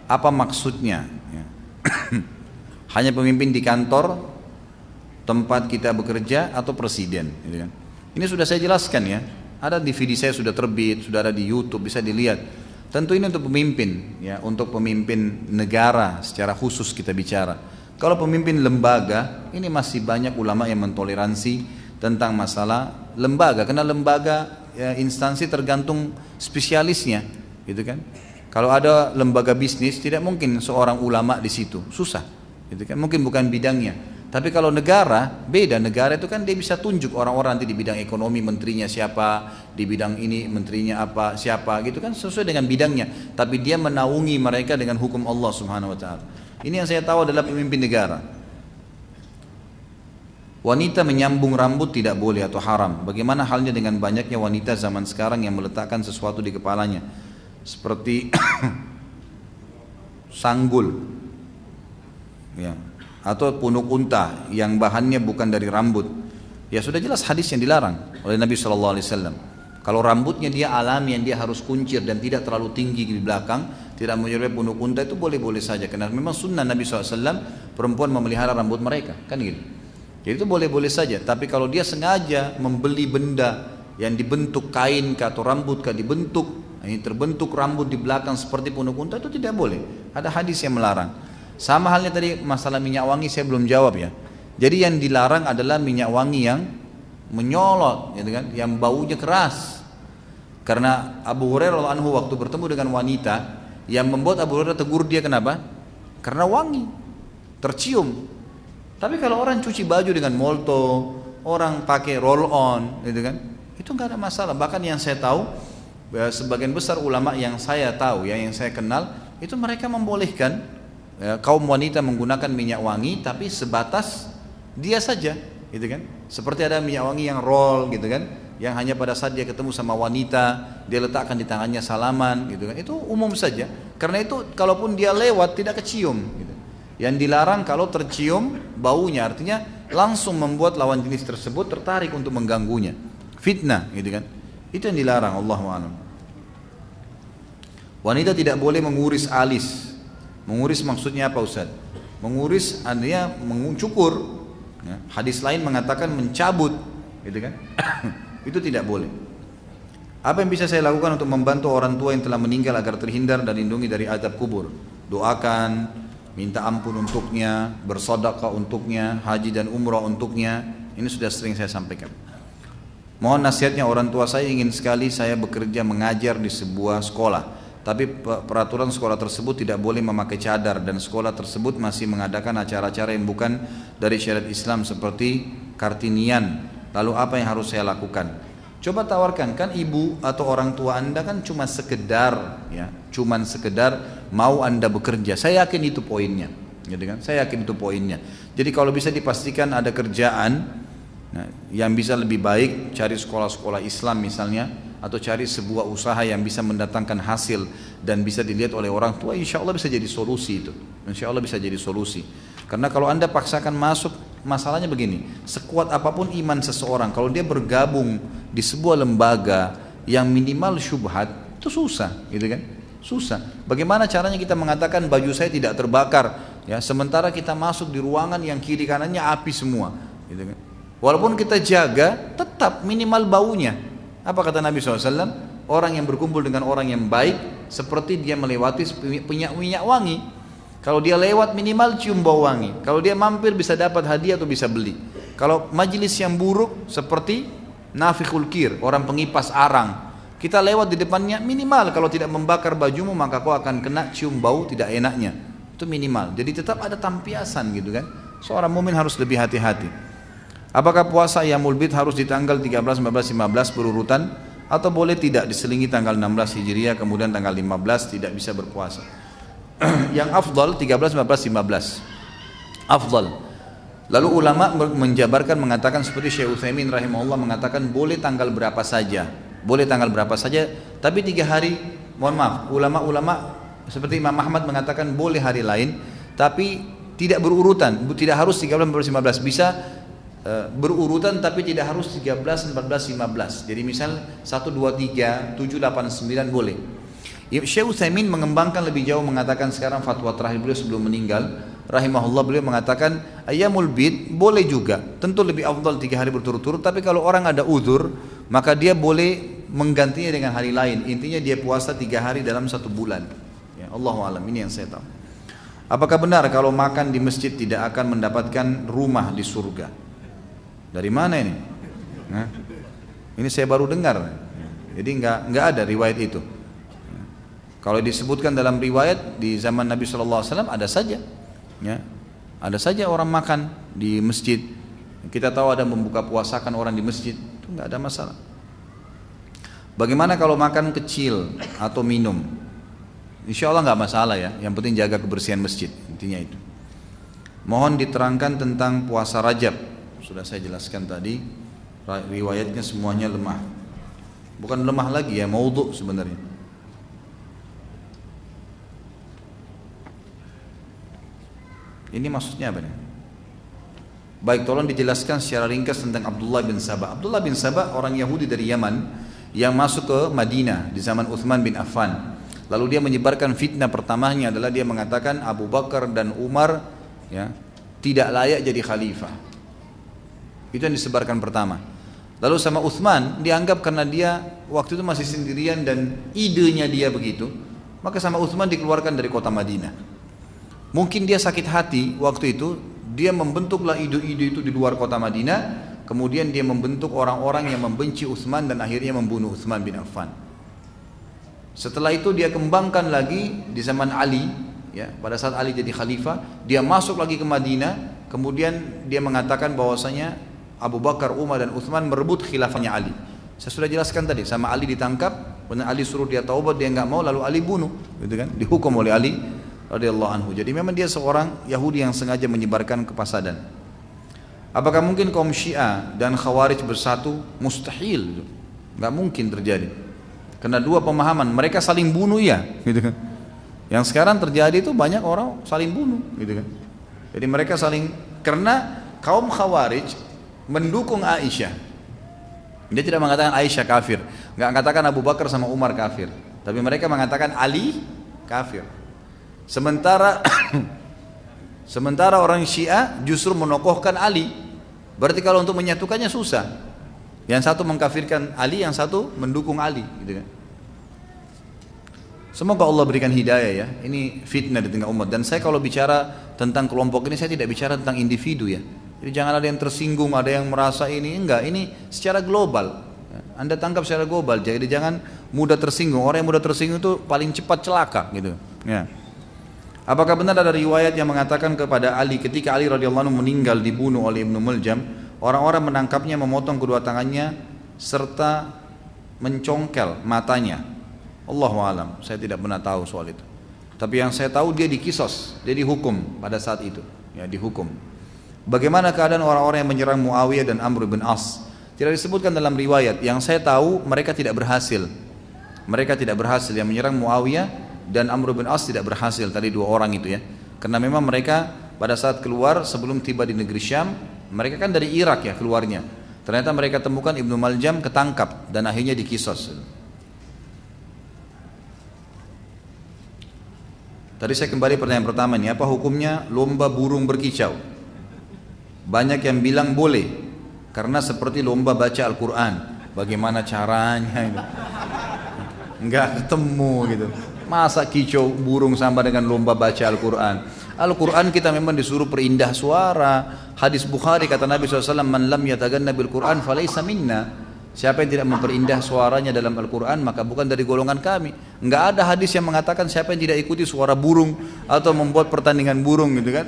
apa maksudnya? Ya. Hanya pemimpin di kantor tempat kita bekerja atau presiden, gitu kan? Ini sudah saya jelaskan ya. Ada DVD saya sudah terbit, sudah ada di YouTube, bisa dilihat. Tentu ini untuk pemimpin, ya, untuk pemimpin negara secara khusus kita bicara. Kalau pemimpin lembaga, ini masih banyak ulama yang mentoleransi tentang masalah lembaga, karena lembaga ya, instansi tergantung spesialisnya, gitu kan. Kalau ada lembaga bisnis, tidak mungkin seorang ulama di situ, susah, gitu kan. Mungkin bukan bidangnya. Tapi kalau negara, beda. Negara itu kan dia bisa tunjuk orang-orang nanti di bidang ekonomi menterinya siapa, di bidang ini menterinya apa, siapa, gitu kan, sesuai dengan bidangnya. Tapi dia menaungi mereka dengan hukum Allah Subhanahu wa taala. Ini yang saya tahu adalah pemimpin negara. Wanita menyambung rambut tidak boleh atau haram. Bagaimana halnya dengan banyaknya wanita zaman sekarang yang meletakkan sesuatu di kepalanya seperti sanggul, ya, atau punuk unta yang bahannya bukan dari rambut. Ya sudah jelas hadis yang dilarang oleh Nabi SAW. Kalau rambutnya dia alami yang dia harus kuncir dan tidak terlalu tinggi di belakang, tidak menyerupai punuk unta, itu boleh-boleh saja. Karena memang sunnah Nabi SAW perempuan memelihara rambut mereka, kan gitu. Jadi itu boleh-boleh saja. Tapi kalau dia sengaja membeli benda yang dibentuk kain atau rambut dibentuk, ini terbentuk rambut di belakang seperti punuk unta, itu tidak boleh. Ada hadis yang melarang. Sama halnya tadi masalah minyak wangi saya belum jawab ya. Jadi yang dilarang adalah minyak wangi yang menyolot, gitu kan, yang baunya keras. Karena Abu Hurairah radhiyallahu anhu waktu bertemu dengan wanita, yang membuat Abu Hurairah tegur dia kenapa? Karena wangi, tercium. Tapi kalau orang cuci baju dengan molto, orang pakai roll on, gitu kan, itu nggak ada masalah. Bahkan yang saya tahu, sebagian besar ulama yang saya tahu, yang saya kenal, itu mereka membolehkan kaum wanita menggunakan minyak wangi, tapi sebatas dia saja, gitu kan. Seperti ada minyak wangi yang roll, gitu kan, yang hanya pada saat dia ketemu sama wanita dia letakkan di tangannya salaman, gitu kan. Itu umum saja. Karena itu kalaupun dia lewat tidak kecium, gitu. Yang dilarang kalau tercium baunya, artinya langsung membuat lawan jenis tersebut tertarik untuk mengganggunya, fitnah, gitu kan. Itu yang dilarang. Allahu a'lam. Wanita tidak boleh menguris alis. Menguris maksudnya apa Ustaz? Menguris artinya mencukur. Ya, hadis lain mengatakan mencabut, gitu kan? Itu tidak boleh. Apa yang bisa saya lakukan untuk membantu orang tua yang telah meninggal agar terhindar dan dilindungi dari azab kubur? Doakan, minta ampun untuknya, bersedekah untuknya, haji dan umrah untuknya. Ini sudah sering saya sampaikan. Mohon nasihatnya, orang tua saya ingin sekali saya bekerja mengajar di sebuah sekolah, tapi peraturan sekolah tersebut tidak boleh memakai cadar dan sekolah tersebut masih mengadakan acara-acara yang bukan dari syariat Islam seperti Kartinian. Lalu apa yang harus saya lakukan? Coba tawarkan, kan ibu atau orang tua anda kan cuma sekedar mau anda bekerja. Saya yakin itu poinnya, gitu kan? Saya yakin itu poinnya. Jadi kalau bisa dipastikan ada kerjaan, nah, yang bisa lebih baik cari sekolah-sekolah Islam misalnya, atau cari sebuah usaha yang bisa mendatangkan hasil dan bisa dilihat oleh orang tua, insya Allah bisa jadi solusi itu. Insya Allah bisa jadi solusi. Karena kalau anda paksakan masuk, masalahnya begini, sekuat apapun iman seseorang, kalau dia bergabung di sebuah lembaga yang minimal syubhat, itu susah, gitu kan? Susah. Bagaimana caranya kita mengatakan baju saya tidak terbakar, ya, sementara kita masuk di ruangan yang kiri kanannya api semua, gitu kan? Walaupun kita jaga, tetap minimal baunya. Apa kata Nabi SAW? Orang yang berkumpul dengan orang yang baik seperti dia melewati minyak wangi. Kalau dia lewat minimal cium bau wangi. Kalau dia mampir bisa dapat hadiah atau bisa beli. Kalau majelis yang buruk seperti nafikhul kir, orang pengipas arang. Kita lewat di depannya minimal kalau tidak membakar bajumu maka kau akan kena cium bau tidak enaknya. Itu minimal. Jadi tetap ada tampiasan gitu kan. Seorang mukmin harus lebih hati-hati. Apakah puasa Ayyamul Bid harus di tanggal 13, 14, 15 berurutan atau boleh tidak diselingi tanggal 16 Hijriah kemudian tanggal 15 tidak bisa berpuasa? Yang afdal 13, 14, 15 afdal. Lalu ulama menjabarkan mengatakan seperti Syekh Utsaimin rahimahullah mengatakan boleh tanggal berapa saja. Boleh tanggal berapa saja, tapi 3 hari, mohon maaf, ulama-ulama seperti Imam Ahmad mengatakan boleh hari lain, tapi tidak berurutan, tidak harus 13, 14, 15, bisa berurutan tapi tidak harus 13, 14, 15. Jadi misal 1, 2, 3, 7, 8, 9 boleh. Syekh Utsaimin mengembangkan lebih jauh mengatakan sekarang fatwa terakhir beliau sebelum meninggal rahimahullah, beliau mengatakan Ayyamul Bid boleh juga, tentu lebih afdal 3 hari berturut-turut, tapi kalau orang ada uzur maka dia boleh menggantinya dengan hari lain. Intinya dia puasa 3 hari dalam 1 bulan. Ya, Allahu a'lam, ini yang saya tahu. Apakah benar kalau makan di masjid tidak akan mendapatkan rumah di surga? Dari mana ini? Nah, ini saya baru dengar. Jadi nggak ada riwayat itu. Kalau disebutkan dalam riwayat di zaman Nabi SAW ada saja, ya, ada saja orang makan di masjid. Kita tahu ada membuka puasakan orang di masjid, itu nggak ada masalah. Bagaimana kalau makan kecil atau minum? Insya Allah nggak masalah ya. Yang penting jaga kebersihan masjid, intinya itu. Mohon diterangkan tentang puasa Rajab. Sudah saya jelaskan tadi, riwayatnya semuanya lemah. Bukan lemah lagi ya, maudhu sebenarnya. Ini maksudnya apa nih? Baik, tolong dijelaskan secara ringkas tentang Abdullah bin Sabah. Abdullah bin Sabah orang Yahudi dari Yaman yang masuk ke Madinah di zaman Uthman bin Affan. Lalu dia menyebarkan fitnah pertamanya adalah dia mengatakan Abu Bakar dan Umar, ya, tidak layak jadi khalifah. Itu yang disebarkan pertama. Lalu sama Uthman dianggap karena dia waktu itu masih sendirian dan idenya dia begitu, maka sama Uthman dikeluarkan dari kota Madinah. Mungkin dia sakit hati waktu itu, dia membentuklah ide-ide itu di luar kota Madinah, kemudian dia membentuk orang-orang yang membenci Uthman dan akhirnya membunuh Uthman bin Affan. Setelah itu dia kembangkan lagi di zaman Ali, ya, pada saat Ali jadi khalifah, dia masuk lagi ke Madinah, kemudian dia mengatakan bahwasanya Abu Bakar, Umar dan Uthman merebut khilafahnya Ali. Saya sudah jelaskan tadi, sama Ali ditangkap, kemudian Ali suruh dia taubat, dia enggak mau, lalu Ali bunuh, gitu kan? Dihukum oleh Ali radhiyallahu anhu. Jadi memang dia seorang Yahudi yang sengaja menyebarkan kepasadan. Apakah mungkin kaum Syiah dan Khawarij bersatu? Mustahil, enggak mungkin terjadi. Karena dua pemahaman, mereka saling bunuh ya, gitu kan? Yang sekarang terjadi itu banyak orang saling bunuh, gitu kan? Jadi mereka saling, karena kaum Khawarij mendukung Aisyah. Dia tidak mengatakan Aisyah kafir, nggak mengatakan Abu Bakar sama Umar kafir, tapi mereka mengatakan Ali kafir. Sementara orang Syiah justru menokohkan Ali. Berarti kalau untuk menyatukannya susah. Yang satu mengkafirkan Ali, yang satu mendukung Ali, gitu kan? Semoga Allah berikan hidayah ya. Ini fitnah di tengah umat. Dan saya kalau bicara tentang kelompok ini, saya tidak bicara tentang individu ya. Jadi jangan ada yang tersinggung, ada yang merasa ini, enggak, ini secara global. Anda tangkap secara global, jadi jangan mudah tersinggung. Orang yang mudah tersinggung itu paling cepat celaka gitu. Ya. Apakah benar ada riwayat yang mengatakan kepada Ali ketika Ali radhiyallahu anhu meninggal dibunuh oleh Ibnu Muljam, orang-orang menangkapnya, memotong kedua tangannya serta mencongkel matanya. Allahu alam, saya tidak pernah tahu soal itu. Tapi yang saya tahu dia dikisos, dia dihukum pada saat itu, ya dihukum. Bagaimana keadaan orang-orang yang menyerang Muawiyah dan Amr bin As? Tidak disebutkan dalam riwayat. Yang saya tahu mereka tidak berhasil. Mereka tidak berhasil. Yang menyerang Muawiyah dan Amr bin As tidak berhasil. Tadi dua orang itu ya. Karena memang mereka pada saat keluar sebelum tiba di negeri Syam, mereka kan dari Irak ya keluarnya. Ternyata mereka temukan Ibnu Maljam ketangkap dan akhirnya dikisos. Tadi saya kembali pertanyaan pertama nih, apa hukumnya lomba burung berkicau? Banyak yang bilang boleh. Karena seperti lomba baca Al-Quran. Bagaimana caranya itu? Enggak ketemu gitu. Masa kicau burung sama dengan lomba baca Al-Quran? Al-Quran kita memang disuruh perindah suara. Hadis Bukhari kata Nabi SAW, Man lam yataganna bil Quran falaysa minna. Siapa yang tidak memperindah suaranya dalam Al-Quran maka bukan dari golongan kami. Enggak ada hadis yang mengatakan siapa yang tidak ikuti suara burung atau membuat pertandingan burung gitu kan.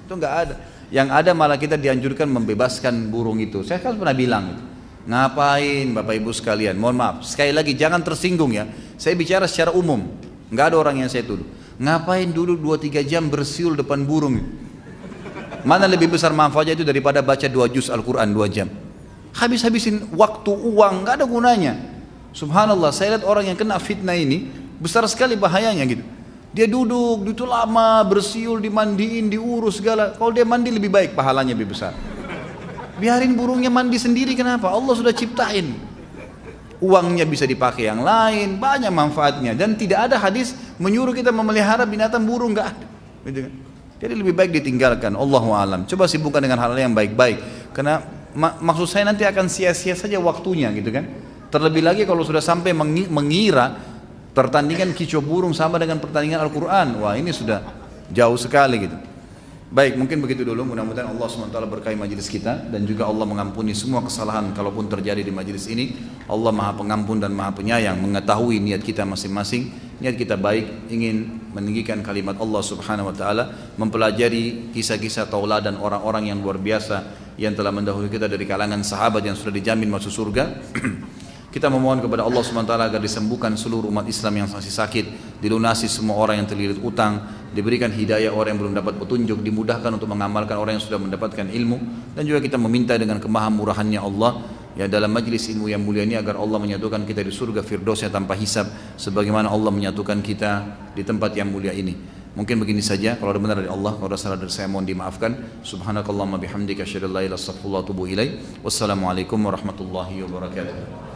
Itu enggak ada. Yang ada malah kita dianjurkan membebaskan burung itu. Saya kan pernah bilang gitu. Ngapain Bapak Ibu sekalian, mohon maaf sekali lagi jangan tersinggung ya, saya bicara secara umum, nggak ada orang yang saya tuduh. Ngapain dulu 2-3 jam bersiul depan burung? Mana lebih besar manfaatnya itu daripada baca 2 juz Al-Quran 2 jam? Habis-habisin waktu, uang, nggak ada gunanya. Subhanallah, saya lihat orang yang kena fitnah ini besar sekali bahayanya gitu. Dia duduk itu lama, bersiul, dimandiin, diurus segala. Kalau dia mandi lebih baik, pahalanya lebih besar. Biarin burungnya mandi sendiri, kenapa? Allah sudah ciptain. Uangnya bisa dipakai yang lain, banyak manfaatnya. Dan tidak ada hadis menyuruh kita memelihara binatang burung, nggak ada. Gitu kan? Jadi lebih baik ditinggalkan. Allahu a'lam. Coba sibukkan dengan hal yang baik-baik. Karena maksud saya nanti akan sia-sia saja waktunya, gitu kan? Terlebih lagi kalau sudah sampai mengira pertandingan kicau burung sama dengan pertandingan Al-Quran. Wah ini sudah jauh sekali gitu. Baik, mungkin begitu dulu. Mudah-mudahan Allah SWT berkahi majelis kita. Dan juga Allah mengampuni semua kesalahan kalaupun terjadi di majelis ini. Allah maha pengampun dan maha penyayang, mengetahui niat kita masing-masing. Niat kita baik, ingin meninggikan kalimat Allah Subhanahu Wa Taala, mempelajari kisah-kisah tauladan orang-orang yang luar biasa yang telah mendahului kita dari kalangan sahabat yang sudah dijamin masuk surga. Kita memohon kepada Allah SWT agar disembuhkan seluruh umat Islam yang masih sakit, dilunasi semua orang yang terlilit utang, diberikan hidayah orang yang belum dapat petunjuk, dimudahkan untuk mengamalkan orang yang sudah mendapatkan ilmu, dan juga kita meminta dengan kemahamurahannya Allah ya dalam majlis ilmu yang mulia ini agar Allah menyatukan kita di surga firdausnya tanpa hisab, sebagaimana Allah menyatukan kita di tempat yang mulia ini. Mungkin begini saja, kalau ada benar dari Allah, kalau ada salah dari saya mohon dimaafkan. Subhanakallahumma bihamdika asyhadu an la ilaha illa anta astaghfiruka wa atubu ilaik. Wassalamualaikum warahmatullahi wabarakatuh.